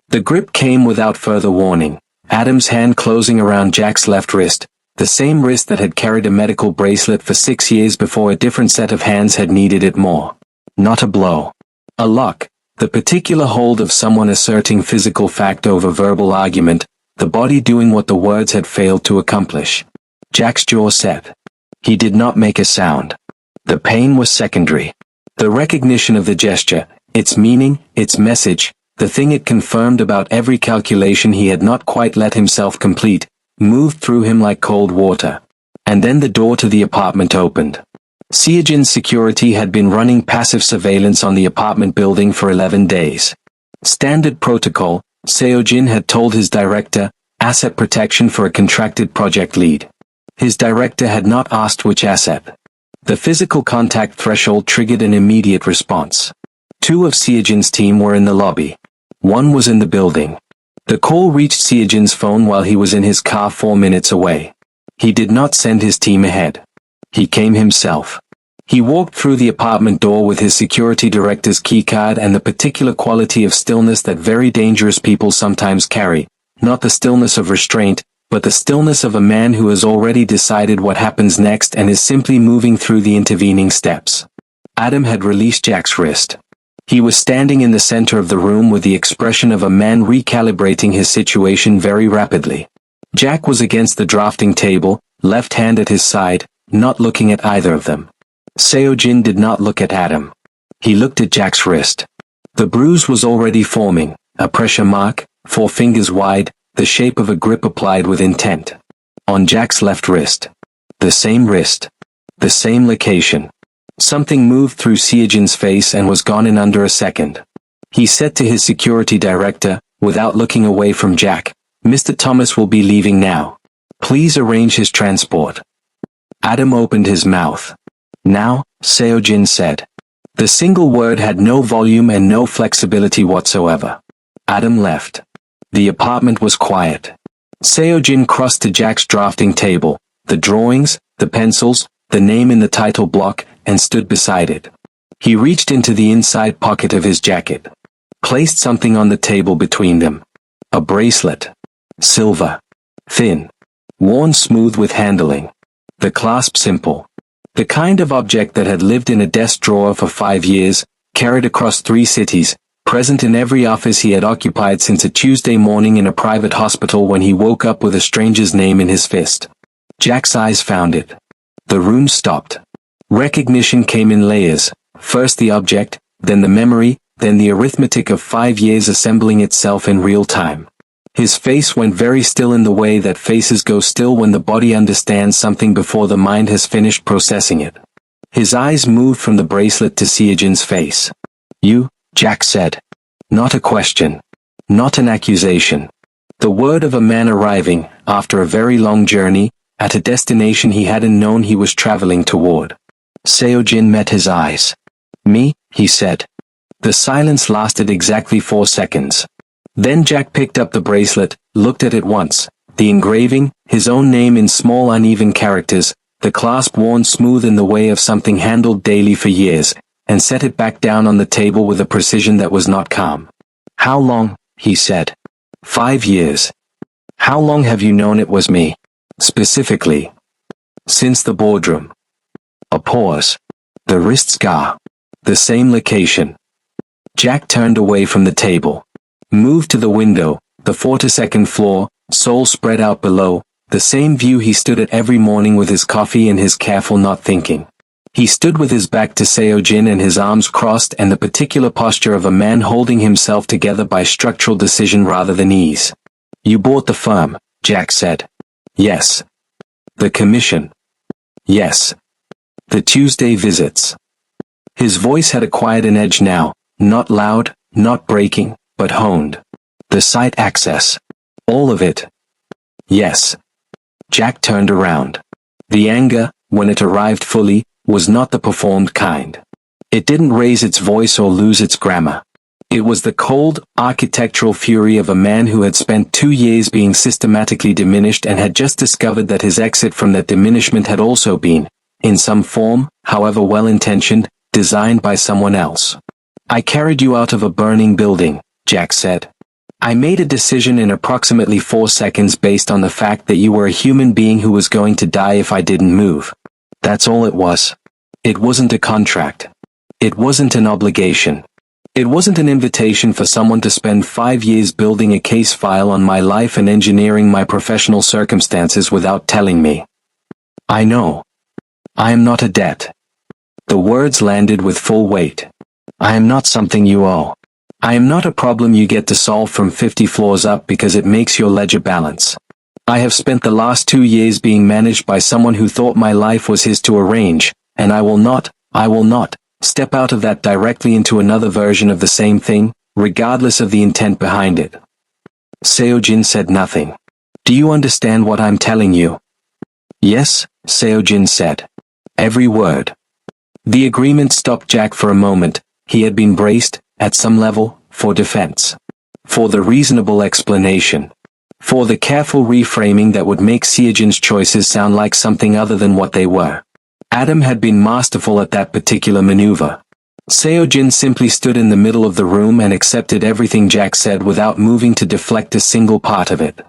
The grip came without further warning, Adam's hand closing around Jack's left wrist, the same wrist that had carried a medical bracelet for 6 years before a different set of hands had needed it more. Not a blow. A lock, the particular hold of someone asserting physical fact over verbal argument, the body doing what the words had failed to accomplish. Jack's jaw set. He did not make a sound. The pain was secondary. The recognition of the gesture, its meaning, its message, the thing it confirmed about every calculation he had not quite let himself complete, moved through him like cold water. And then the door to the apartment opened. Seojin's security had been running passive surveillance on the apartment building for 11 days. Standard protocol, Seojin had told his director, asset protection for a contracted project lead. His director had not asked which asset. The physical contact threshold triggered an immediate response. 2 of Seojin's team were in the lobby. 1 was in the building. The call reached Seojin's phone while he was in his car 4 minutes away. He did not send his team ahead. He came himself. He walked through the apartment door with his security director's keycard and the particular quality of stillness that very dangerous people sometimes carry, not the stillness of restraint, but the stillness of a man who has already decided what happens next and is simply moving through the intervening steps. Adam had released Jack's wrist. He was standing in the center of the room with the expression of a man recalibrating his situation very rapidly. Jack was against the drafting table, left hand at his side, not looking at either of them. Seojin did not look at Adam. He looked at Jack's wrist. The bruise was already forming, a pressure mark, 4 fingers wide, the shape of a grip applied with intent. On Jack's left wrist. The same wrist. The same location. Something moved through Seojin's face and was gone in under a second. He said to his security director, without looking away from Jack, "Mr. Thomas will be leaving now. Please arrange his transport." Adam opened his mouth. "Now," Seojin said. The single word had no volume and no flexibility whatsoever. Adam left. The apartment was quiet. Seojin crossed to Jack's drafting table, the drawings, the pencils, the name in the title block, and stood beside it. He reached into the inside pocket of his jacket. Placed something on the table between them. A bracelet. Silver. Thin. Worn smooth with handling. The clasp simple. The kind of object that had lived in a desk drawer for 5 years, carried across 3 cities, present in every office he had occupied since a Tuesday morning in a private hospital when he woke up with a stranger's name in his fist. Jack's eyes found it. The room stopped. Recognition came in layers, first the object, then the memory, then the arithmetic of 5 years assembling itself in real time. His face went very still in the way that faces go still when the body understands something before the mind has finished processing it. His eyes moved from the bracelet to Seojin's face. "You," Jack said. Not a question. Not an accusation. The word of a man arriving, after a very long journey, at a destination he hadn't known he was traveling toward. Seojin met his eyes. "Me?" he said. The silence lasted exactly 4 seconds. Then Jack picked up the bracelet, looked at it once, the engraving, his own name in small uneven characters, the clasp worn smooth in the way of something handled daily for years, and set it back down on the table with a precision that was not calm. "How long?" he said. 5 years. "How long have you known it was me? Specifically?" "Since the boardroom." A pause. The wrist scar. The same location. Jack turned away from the table. Moved to the window, the 42nd floor, soul spread out below, the same view he stood at every morning with his coffee and his careful not thinking. He stood with his back to Seojin and his arms crossed and the particular posture of a man holding himself together by structural decision rather than ease. "You bought the firm," Jack said. "Yes." "The commission?" "Yes." "The Tuesday visits?" His voice had acquired an edge now, not loud, not breaking, but honed. The site access. All of it. Yes. Jack turned around. The anger, when it arrived fully, was not the performed kind. It didn't raise its voice or lose its grammar. It was the cold, architectural fury of a man who had spent 2 years being systematically diminished and had just discovered that his exit from that diminishment had also been, in some form, however well-intentioned, designed by someone else. I carried you out of a burning building, Jack said. I made a decision in approximately 4 seconds based on the fact that you were a human being who was going to die if I didn't move. That's all it was. It wasn't a contract. It wasn't an obligation. It wasn't an invitation for someone to spend 5 years building a case file on my life and engineering my professional circumstances without telling me. I know. I am not a debt. The words landed with full weight. I am not something you owe. I am not a problem you get to solve from 50 floors up because it makes your ledger balance. I have spent the last 2 years being managed by someone who thought my life was his to arrange, and I will not, step out of that directly into another version of the same thing, regardless of the intent behind it. Seojin said nothing. Do you understand what I'm telling you? Yes, Seojin said. Every word. The agreement stopped Jack for a moment. He had been braced, at some level, for defense. For the reasonable explanation. For the careful reframing that would make Seojin's choices sound like something other than what they were. Adam had been masterful at that particular maneuver. Seojin simply stood in the middle of the room and accepted everything Jack said without moving to deflect a single part of it.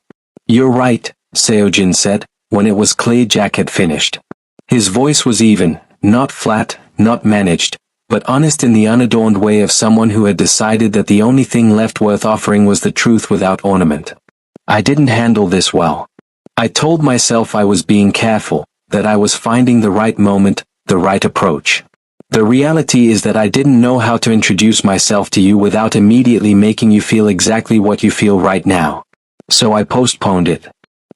You're right, Seojin said, when it was clear Jack had finished. His voice was even, not flat, not managed, but honest in the unadorned way of someone who had decided that the only thing left worth offering was the truth without ornament. I didn't handle this well. I told myself I was being careful, that I was finding the right moment, the right approach. The reality is that I didn't know how to introduce myself to you without immediately making you feel exactly what you feel right now. So I postponed it.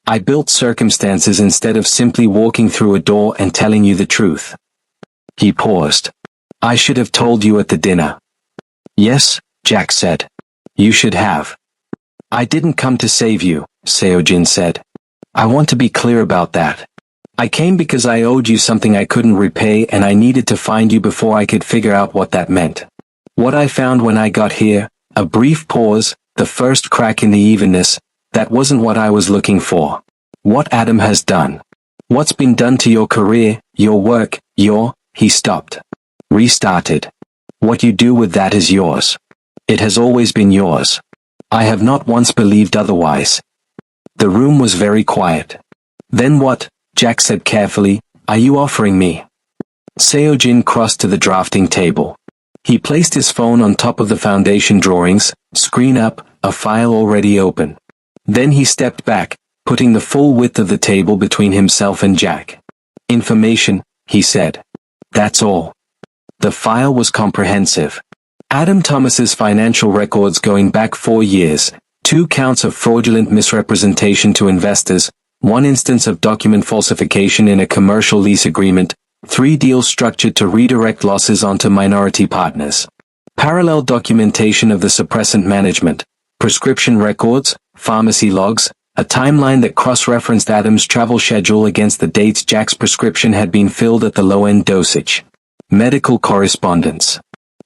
I built circumstances instead of simply walking through a door and telling you the truth. He paused. I should have told you at the dinner. Yes, Jack said. You should have. I didn't come to save you, Seojin said. I want to be clear about that. I came because I owed you something I couldn't repay and I needed to find you before I could figure out what that meant. What I found when I got here, a brief pause, the first crack in the evenness, that wasn't what I was looking for. What Adam has done. What's been done to your career, your work, he stopped. Restarted. What you do with that is yours. It has always been yours. I have not once believed otherwise. The room was very quiet. Then what, Jack said carefully, are you offering me? Seojin crossed to the drafting table. He placed his phone on top of the foundation drawings, screen up, a file already open. Then he stepped back, putting the full width of the table between himself and Jack. Information, he said. That's all. The file was comprehensive. Adam Thomas's financial records going back 4 years, 2 counts of fraudulent misrepresentation to investors, 1 instance of document falsification in a commercial lease agreement, 3 deals structured to redirect losses onto minority partners. Parallel documentation of the suppressant management, prescription records, pharmacy logs, a timeline that cross-referenced Adam's travel schedule against the dates Jack's prescription had been filled at the low-end dosage. Medical correspondence.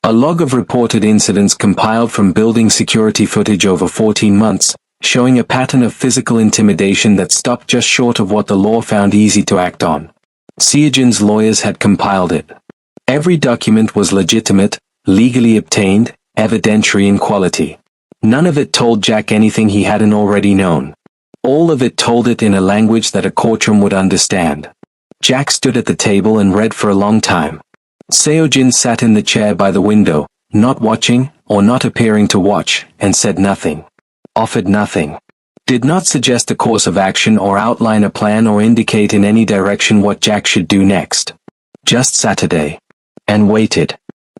A log of reported incidents compiled from building security footage over 14 months, showing a pattern of physical intimidation that stopped just short of what the law found easy to act on. Seojin's lawyers had compiled it. Every document was legitimate, legally obtained, evidentiary in quality. None of it told Jack anything he hadn't already known. All of it told it in a language that a courtroom would understand. Jack stood at the table and read for a long time. Seojin sat in the chair by the window, not watching, or not appearing to watch, and said nothing. Offered nothing. Did not suggest a course of action or outline a plan or indicate in any direction what Jack should do next. Just Saturday. And waited.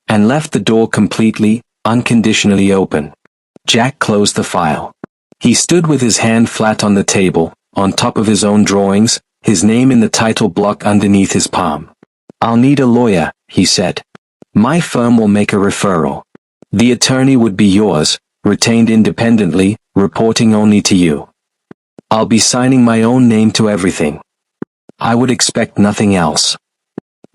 And left the door completely, unconditionally open. Jack closed the file. He stood with his hand flat on the table, on top of his own drawings, his name in the title block underneath his palm. I'll need a lawyer, he said. My firm will make a referral. The attorney would be yours, retained independently, reporting only to you. I'll be signing my own name to everything. I would expect nothing else."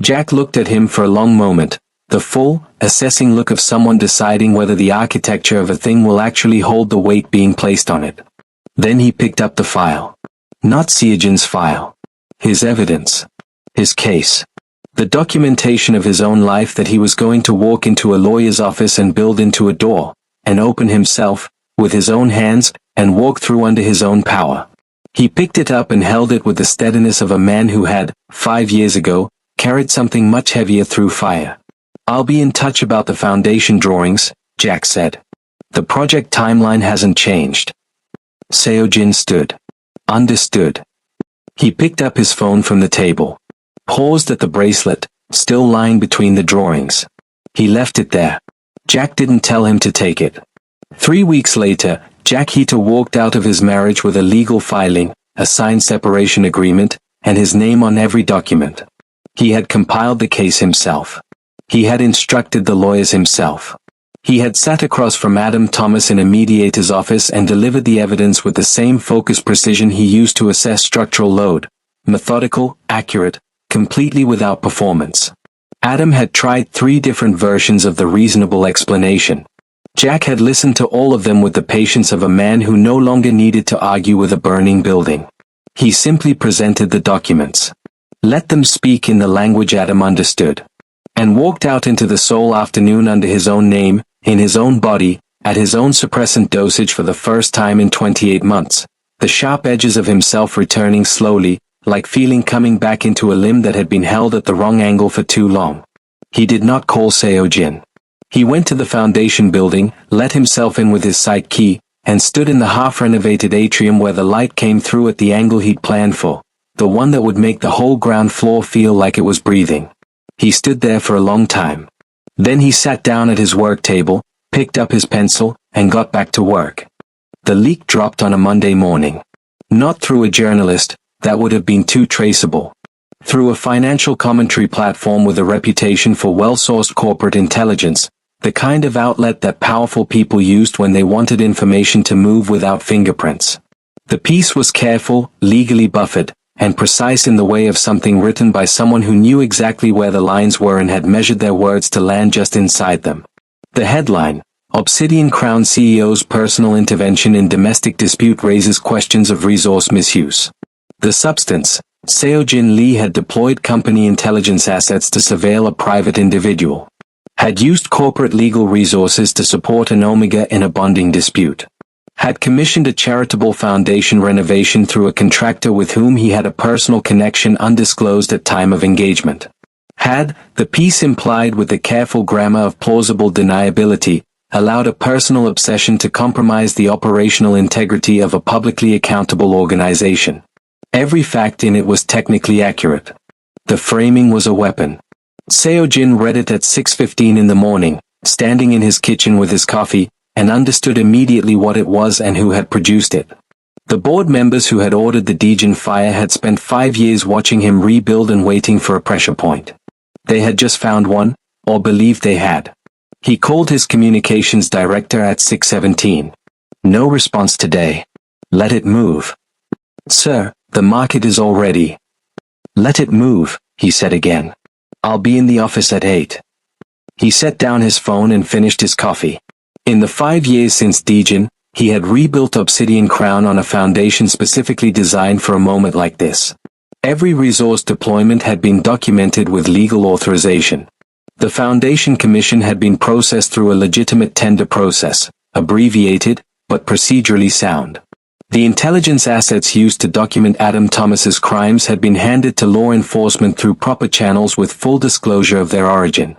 Jack looked at him for a long moment, the full, assessing look of someone deciding whether the architecture of a thing will actually hold the weight being placed on it. Then he picked up the file. Not Seojin's file. His evidence. His case. The documentation of his own life that he was going to walk into a lawyer's office and build into a door, and open himself, with his own hands, and walk through under his own power. He picked it up and held it with the steadiness of a man who had, 5 years ago, carried something much heavier through fire. "I'll be in touch about the foundation drawings," Jack said. "The project timeline hasn't changed." Seojin stood. Understood. He picked up his phone from the table. Paused at the bracelet, still lying between the drawings. He left it there. Jack didn't tell him to take it. 3 weeks later, Jack Hita walked out of his marriage with a legal filing, a signed separation agreement, and his name on every document. He had compiled the case himself. He had instructed the lawyers himself. He had sat across from Adam Thomas in a mediator's office and delivered the evidence with the same focused precision he used to assess structural load. Methodical, accurate, completely without performance. Adam had tried 3 different versions of the reasonable explanation. Jack had listened to all of them with the patience of a man who no longer needed to argue with a burning building. He simply presented the documents. Let them speak in the language Adam understood. And walked out into the sole afternoon under his own name, in his own body, at his own suppressant dosage for the first time in 28 months, the sharp edges of himself returning slowly, like feeling coming back into a limb that had been held at the wrong angle for too long. He did not call Seojin. He went to the foundation building, let himself in with his site key, and stood in the half-renovated atrium where the light came through at the angle he'd planned for, the one that would make the whole ground floor feel like it was breathing. He stood there for a long time. Then he sat down at his work table, picked up his pencil, and got back to work. The leak dropped on a Monday morning. Not through a journalist, that would have been too traceable. Through a financial commentary platform with a reputation for well-sourced corporate intelligence, the kind of outlet that powerful people used when they wanted information to move without fingerprints. The piece was careful, legally buffered, and precise in the way of something written by someone who knew exactly where the lines were and had measured their words to land just inside them. The headline, Obsidian Crown CEO's Personal Intervention in Domestic Dispute Raises Questions of Resource Misuse. The substance, Seojin Lee had deployed company intelligence assets to surveil a private individual. Had used corporate legal resources to support an Omega in a bonding dispute. Had commissioned a charitable foundation renovation through a contractor with whom he had a personal connection undisclosed at time of engagement. Had, the piece implied with the careful grammar of plausible deniability, allowed a personal obsession to compromise the operational integrity of a publicly accountable organization. Every fact in it was technically accurate. The framing was a weapon. Seojin read it at 6:15 in the morning, standing in his kitchen with his coffee, and understood immediately what it was and who had produced it. The board members who had ordered the Daejeon fire had spent 5 years watching him rebuild and waiting for a pressure point. They had just found one, or believed they had. He called his communications director at 6:17. No response today. Let it move. Sir, the market is all ready. Let it move, he said again. I'll be in the office at 8. He set down his phone and finished his coffee. In the 5 years since Daejeon, he had rebuilt Obsidian Crown on a foundation specifically designed for a moment like this. Every resource deployment had been documented with legal authorization. The Foundation Commission had been processed through a legitimate tender process, abbreviated, but procedurally sound. The intelligence assets used to document Adam Thomas's crimes had been handed to law enforcement through proper channels with full disclosure of their origin.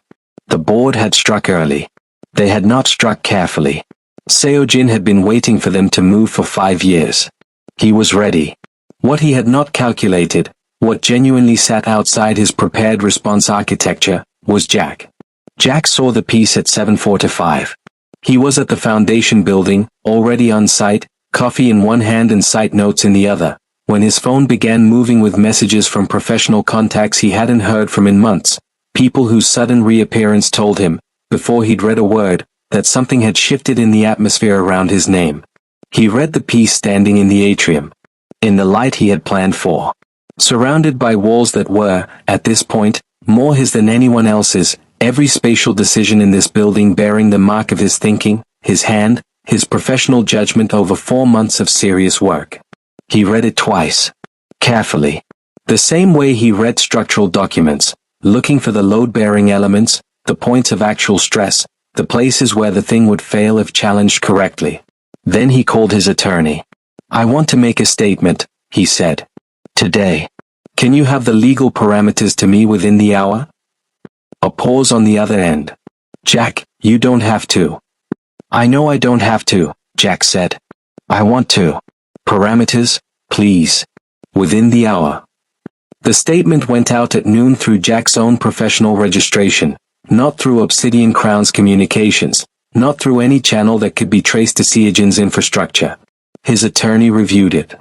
The board had struck early. They had not struck carefully. Seojin had been waiting for them to move for 5 years. He was ready. What he had not calculated, what genuinely sat outside his prepared response architecture, was Jack. Jack saw the piece at 7:45. He was at the foundation building, already on site, coffee in one hand and site notes in the other, when his phone began moving with messages from professional contacts he hadn't heard from in months, people whose sudden reappearance told him, before he'd read a word, that something had shifted in the atmosphere around his name. He read the piece standing in the atrium, in the light he had planned for. Surrounded by walls that were, at this point, more his than anyone else's, every spatial decision in this building bearing the mark of his thinking, his hand, his professional judgment over 4 months of serious work. He read it twice. Carefully. The same way he read structural documents, looking for the load-bearing elements, the points of actual stress, the places where the thing would fail if challenged correctly. Then he called his attorney. "I want to make a statement," he said. "Today. Can you have the legal parameters to me within the hour?" A pause on the other end. "Jack, you don't have to." "I know I don't have to," Jack said. "I want to." "Parameters, please. Within the hour." The statement went out at noon through Jack's own professional registration, not through Obsidian Crown's communications, not through any channel that could be traced to Seagen's infrastructure. His attorney reviewed it.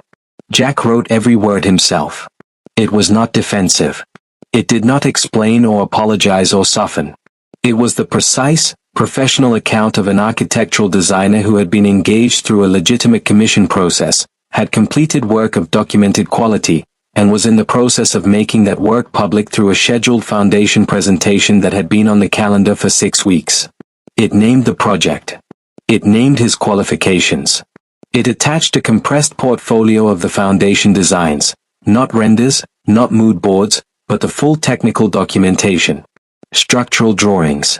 Jack wrote every word himself. It was not defensive. It did not explain or apologize or soften. It was the precise, professional account of an architectural designer who had been engaged through a legitimate commission process, had completed work of documented quality, and was in the process of making that work public through a scheduled foundation presentation that had been on the calendar for 6 weeks. It named the project. It named his qualifications. It attached a compressed portfolio of the foundation designs, not renders, not mood boards, but the full technical documentation. Structural drawings.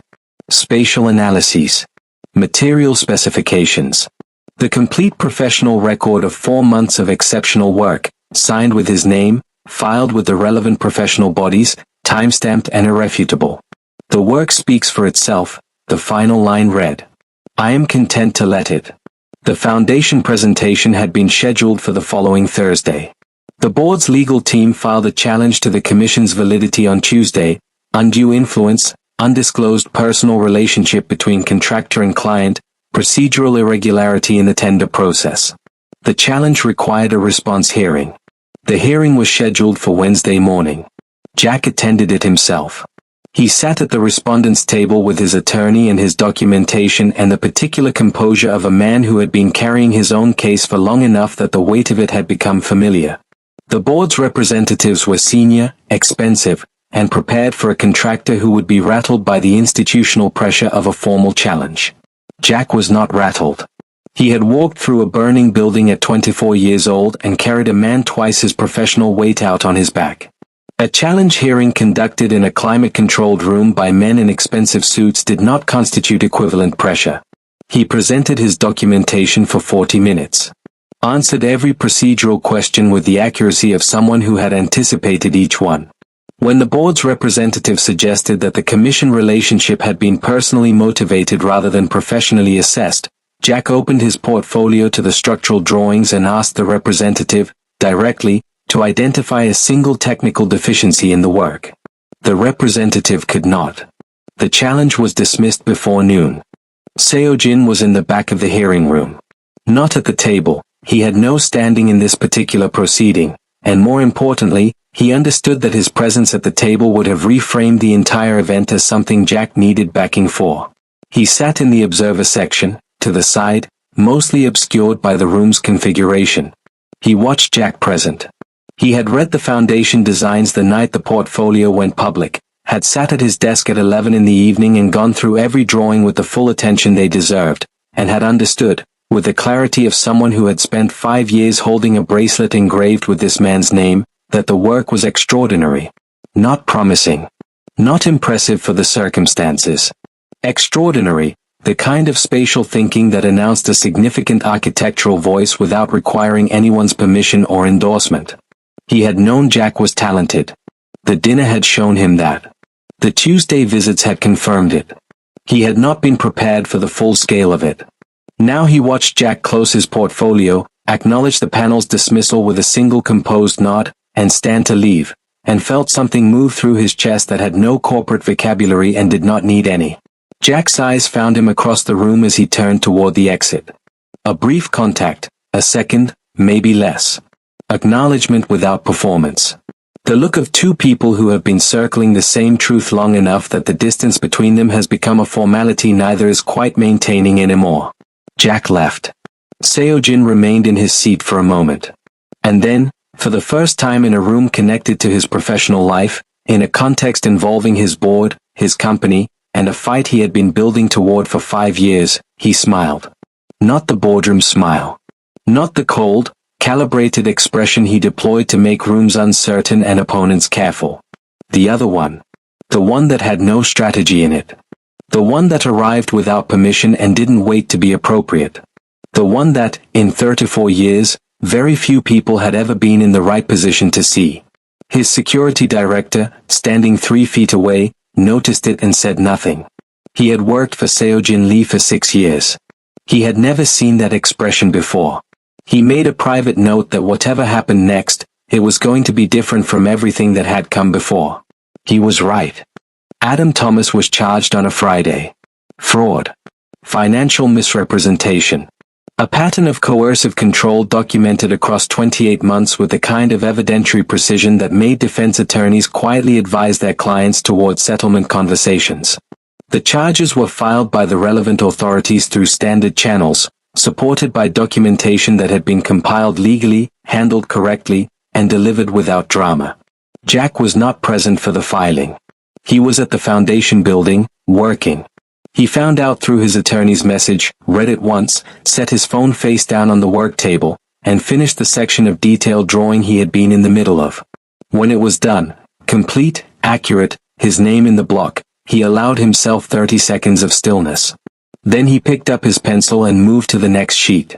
Spatial analyses. Material specifications. The complete professional record of 4 months of exceptional work, signed with his name, filed with the relevant professional bodies, timestamped and irrefutable. The work speaks for itself, the final line read. "I am content to let it." The foundation presentation had been scheduled for the following Thursday. The board's legal team filed a challenge to the commission's validity on Tuesday, undue influence, undisclosed personal relationship between contractor and client, procedural irregularity in the tender process. The challenge required a response hearing. The hearing was scheduled for Wednesday morning. Jack attended it himself. He sat at the respondent's table with his attorney and his documentation and the particular composure of a man who had been carrying his own case for long enough that the weight of it had become familiar. The board's representatives were senior, expensive, and prepared for a contractor who would be rattled by the institutional pressure of a formal challenge. Jack was not rattled. He had walked through a burning building at 24 years old and carried a man twice his professional weight out on his back. A challenge hearing conducted in a climate-controlled room by men in expensive suits did not constitute equivalent pressure. He presented his documentation for 40 minutes. Answered every procedural question with the accuracy of someone who had anticipated each one. When the board's representative suggested that the commission relationship had been personally motivated rather than professionally assessed, Jack opened his portfolio to the structural drawings and asked the representative, directly, to identify a single technical deficiency in the work. The representative could not. The challenge was dismissed before noon. Seojin was in the back of the hearing room. Not at the table, he had no standing in this particular proceeding, and more importantly, he understood that his presence at the table would have reframed the entire event as something Jack needed backing for. He sat in the observer section, to the side, mostly obscured by the room's configuration. He watched Jack present. He had read the foundation designs the night the portfolio went public, had sat at his desk at 11 in the evening and gone through every drawing with the full attention they deserved, and had understood, with the clarity of someone who had spent 5 years holding a bracelet engraved with this man's name, that the work was extraordinary. Not promising. Not impressive for the circumstances. Extraordinary, the kind of spatial thinking that announced a significant architectural voice without requiring anyone's permission or endorsement. He had known Jack was talented. The dinner had shown him that. The Tuesday visits had confirmed it. He had not been prepared for the full scale of it. Now he watched Jack close his portfolio, acknowledge the panel's dismissal with a single composed nod, and stand to leave, and felt something move through his chest that had no corporate vocabulary and did not need any. Jack's eyes found him across the room as he turned toward the exit. A brief contact, a second, maybe less. Acknowledgement without performance. The look of two people who have been circling the same truth long enough that the distance between them has become a formality neither is quite maintaining anymore. Jack left. Seo-jin remained in his seat for a moment. And then, for the first time in a room connected to his professional life, in a context involving his board, his company, and a fight he had been building toward for 5 years, he smiled. Not the boardroom smile. Not the cold, calibrated expression he deployed to make rooms uncertain and opponents careful. The other one. The one that had no strategy in it. The one that arrived without permission and didn't wait to be appropriate. The one that, in 34 years, very few people had ever been in the right position to see. His security director, standing 3 feet away, noticed it and said nothing. He had worked for Seo-jin Lee for 6 years. He had never seen that expression before. He made a private note that whatever happened next, it was going to be different from everything that had come before. He was right. Adam Thomas was charged on a Friday. Fraud. Financial misrepresentation. A pattern of coercive control documented across 28 months with the kind of evidentiary precision that made defense attorneys quietly advise their clients toward settlement conversations. The charges were filed by the relevant authorities through standard channels, supported by documentation that had been compiled legally, handled correctly, and delivered without drama. Jack was not present for the filing. He was at the foundation building, working. He found out through his attorney's message, read it once, set his phone face down on the work table, and finished the section of detailed drawing he had been in the middle of. When it was done, complete, accurate, his name in the block, he allowed himself 30 seconds of stillness. Then he picked up his pencil and moved to the next sheet.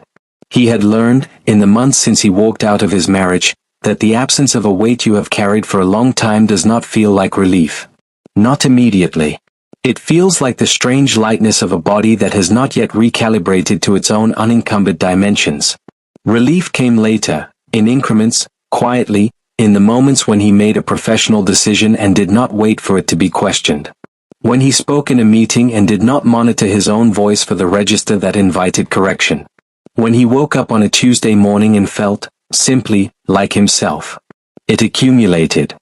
He had learned, in the months since he walked out of his marriage, that the absence of a weight you have carried for a long time does not feel like relief. Not immediately. It feels like the strange lightness of a body that has not yet recalibrated to its own unencumbered dimensions. Relief came later, in increments, quietly, in the moments when he made a professional decision and did not wait for it to be questioned. When he spoke in a meeting and did not monitor his own voice for the register that invited correction. When he woke up on a Tuesday morning and felt, simply, like himself. It accumulated.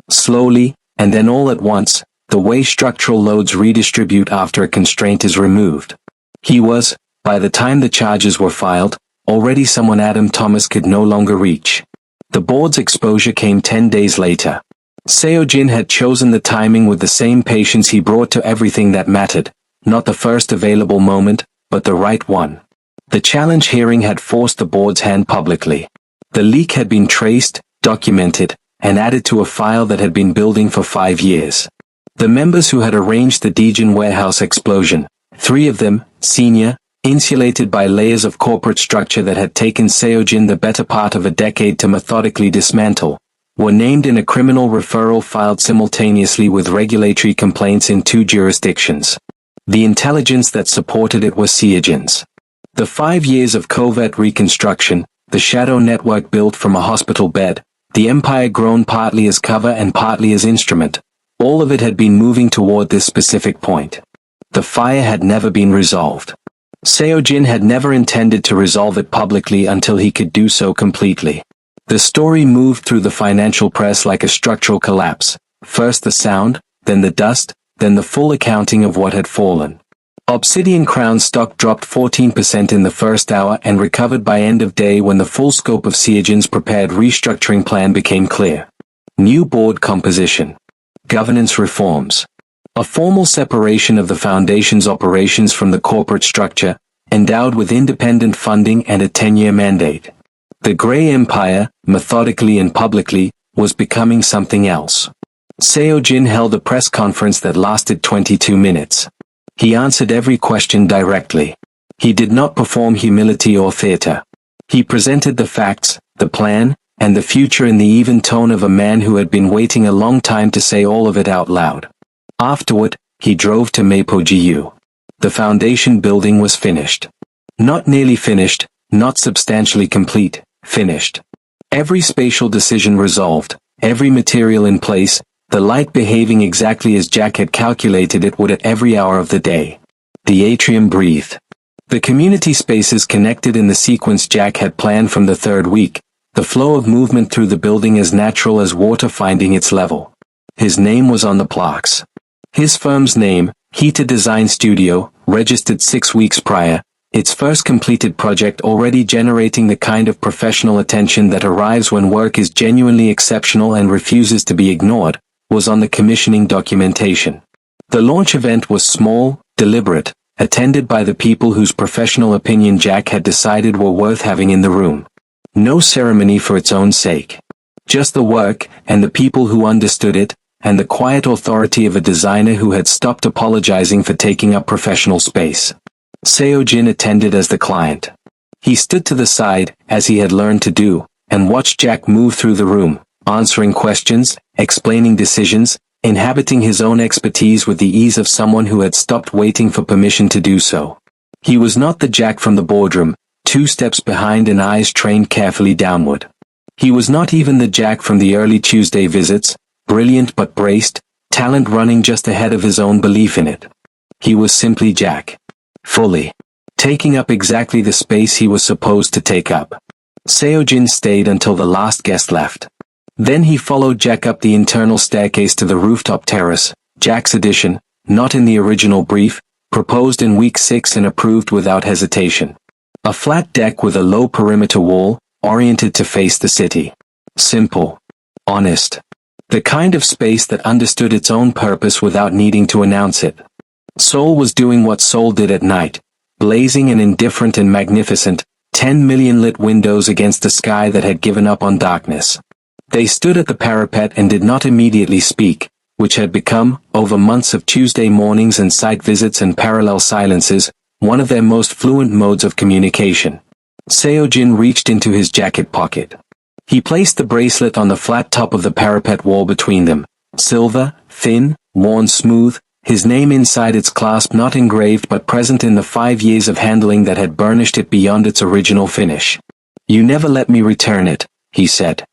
Slowly, and then all at once, the way structural loads redistribute after a constraint is removed. He was, by the time the charges were filed, already someone Adam Thomas could no longer reach. The board's exposure came 10 days later. Seo-jin had chosen the timing with the same patience he brought to everything that mattered, not the first available moment, but the right one. The challenge hearing had forced the board's hand publicly. The leak had been traced, documented, and added to a file that had been building for 5 years. The members who had arranged the Daejeon warehouse explosion, 3 of them, senior, insulated by layers of corporate structure that had taken Seo-jin the better part of a decade to methodically dismantle, were named in a criminal referral filed simultaneously with regulatory complaints in 2 jurisdictions. The intelligence that supported it was Seo-jin's. The 5 years of covert reconstruction, the shadow network built from a hospital bed, the empire grown partly as cover and partly as instrument, all of it had been moving toward this specific point. The fire had never been resolved. Seo-jin had never intended to resolve it publicly until he could do so completely. The story moved through the financial press like a structural collapse, first the sound, then the dust, then the full accounting of what had fallen. Obsidian Crown stock dropped 14% in the first hour and recovered by end of day when the full scope of Seo-jin's prepared restructuring plan became clear. New board composition. Governance reforms. A formal separation of the foundation's operations from the corporate structure, endowed with independent funding and a 10-year mandate. The Grey Empire, methodically and publicly, was becoming something else. Seo-jin held a press conference that lasted 22 minutes. He answered every question directly. He did not perform humility or theater. He presented the facts, the plan, and the future in the even tone of a man who had been waiting a long time to say all of it out loud. Afterward, he drove to Mapo-gu. The foundation building was finished. Not nearly finished, not substantially complete, finished. Every spatial decision resolved, every material in place, the light behaving exactly as Jack had calculated it would at every hour of the day. The atrium breathed. The community spaces connected in the sequence Jack had planned from the 3rd week, the flow of movement through the building as natural as water finding its level. His name was on the plaques. His firm's name, Hita Design Studio, registered 6 weeks prior, its first completed project already generating the kind of professional attention that arrives when work is genuinely exceptional and refuses to be ignored, was on the commissioning documentation. The launch event was small, deliberate, attended by the people whose professional opinion Jack had decided were worth having in the room. No ceremony for its own sake. Just the work, and the people who understood it, and the quiet authority of a designer who had stopped apologizing for taking up professional space. Seo-jin attended as the client. He stood to the side, as he had learned to do, and watched Jack move through the room, answering questions, explaining decisions, inhabiting his own expertise with the ease of someone who had stopped waiting for permission to do so. He was not the Jack from the boardroom, 2 steps behind and eyes trained carefully downward. He was not even the Jack from the early Tuesday visits, brilliant but braced, talent running just ahead of his own belief in it. He was simply Jack. Fully. Taking up exactly the space he was supposed to take up. Seo-jin stayed until the last guest left. Then he followed Jack up the internal staircase to the rooftop terrace, Jack's addition, not in the original brief, proposed in week 6 and approved without hesitation. A flat deck with a low perimeter wall, oriented to face the city. Simple. Honest. The kind of space that understood its own purpose without needing to announce it. Seoul was doing what Seoul did at night, blazing and indifferent and magnificent, 10 million lit windows against a sky that had given up on darkness. They stood at the parapet and did not immediately speak, which had become, over months of Tuesday mornings and site visits and parallel silences, one of their most fluent modes of communication. Seo-jin reached into his jacket pocket. He placed the bracelet on the flat top of the parapet wall between them, silver, thin, worn smooth, his name inside its clasp not engraved but present in the 5 years of handling that had burnished it beyond its original finish. "You never let me return it," he said.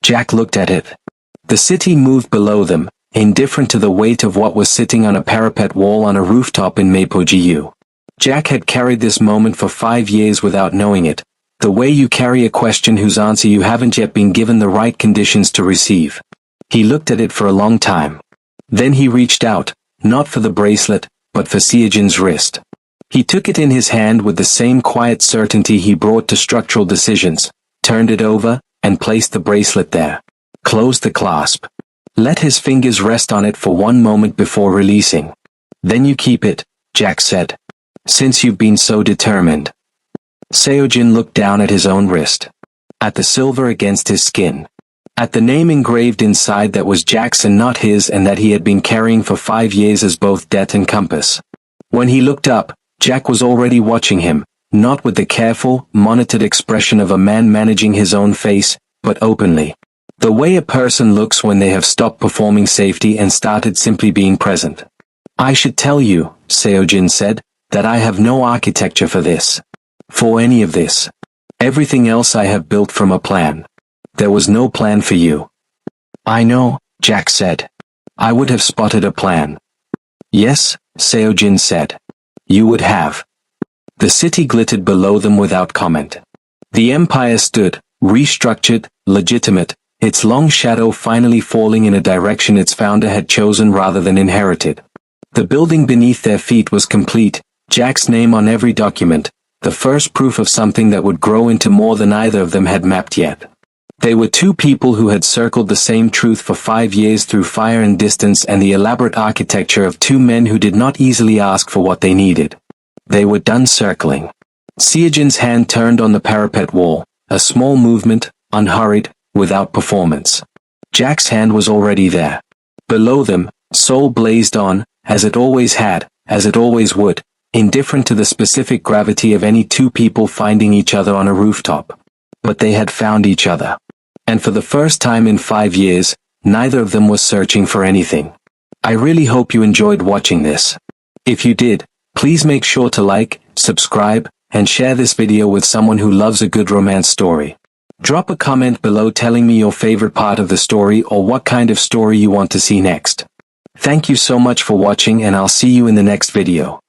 Jack looked at it. The city moved below them, indifferent to the weight of what was sitting on a parapet wall on a rooftop in Mapogu. Jack had carried this moment for 5 years without knowing it, the way you carry a question whose answer you haven't yet been given the right conditions to receive. He looked at it for a long time. Then he reached out, not for the bracelet, but for Seo-jin's wrist. He took it in his hand with the same quiet certainty he brought to structural decisions, turned it over, and placed the bracelet there. Closed the clasp. Let his fingers rest on it for one moment before releasing. "Then you keep it," Jack said. "Since you've been so determined." Seo-jin looked down at his own wrist. At the silver against his skin. At the name engraved inside that was Jack's and not his and that he had been carrying for 5 years as both debt and compass. When he looked up, Jack was already watching him, not with the careful, monitored expression of a man managing his own face, but openly. The way a person looks when they have stopped performing safety and started simply being present. "I should tell you," Seo-jin said, "that I have no architecture for this. For any of this. Everything else I have built from a plan. There was no plan for you." "I know," Jack said. "I would have spotted a plan." "Yes," Seo-jin said. "You would have." The city glittered below them without comment. The empire stood, restructured, legitimate, its long shadow finally falling in a direction its founder had chosen rather than inherited. The building beneath their feet was complete, Jack's name on every document, the first proof of something that would grow into more than either of them had mapped yet. They were 2 people who had circled the same truth for 5 years through fire and distance and the elaborate architecture of 2 men who did not easily ask for what they needed. They were done circling. Seo-jin's hand turned on the parapet wall, a small movement, unhurried, without performance. Jack's hand was already there. Below them, Seoul blazed on, as it always had, as it always would, indifferent to the specific gravity of any 2 people finding each other on a rooftop. But they had found each other. And for the first time in 5 years, neither of them was searching for anything. I really hope you enjoyed watching this. If you did, please make sure to like, subscribe, and share this video with someone who loves a good romance story. Drop a comment below telling me your favorite part of the story or what kind of story you want to see next. Thank you so much for watching and I'll see you in the next video.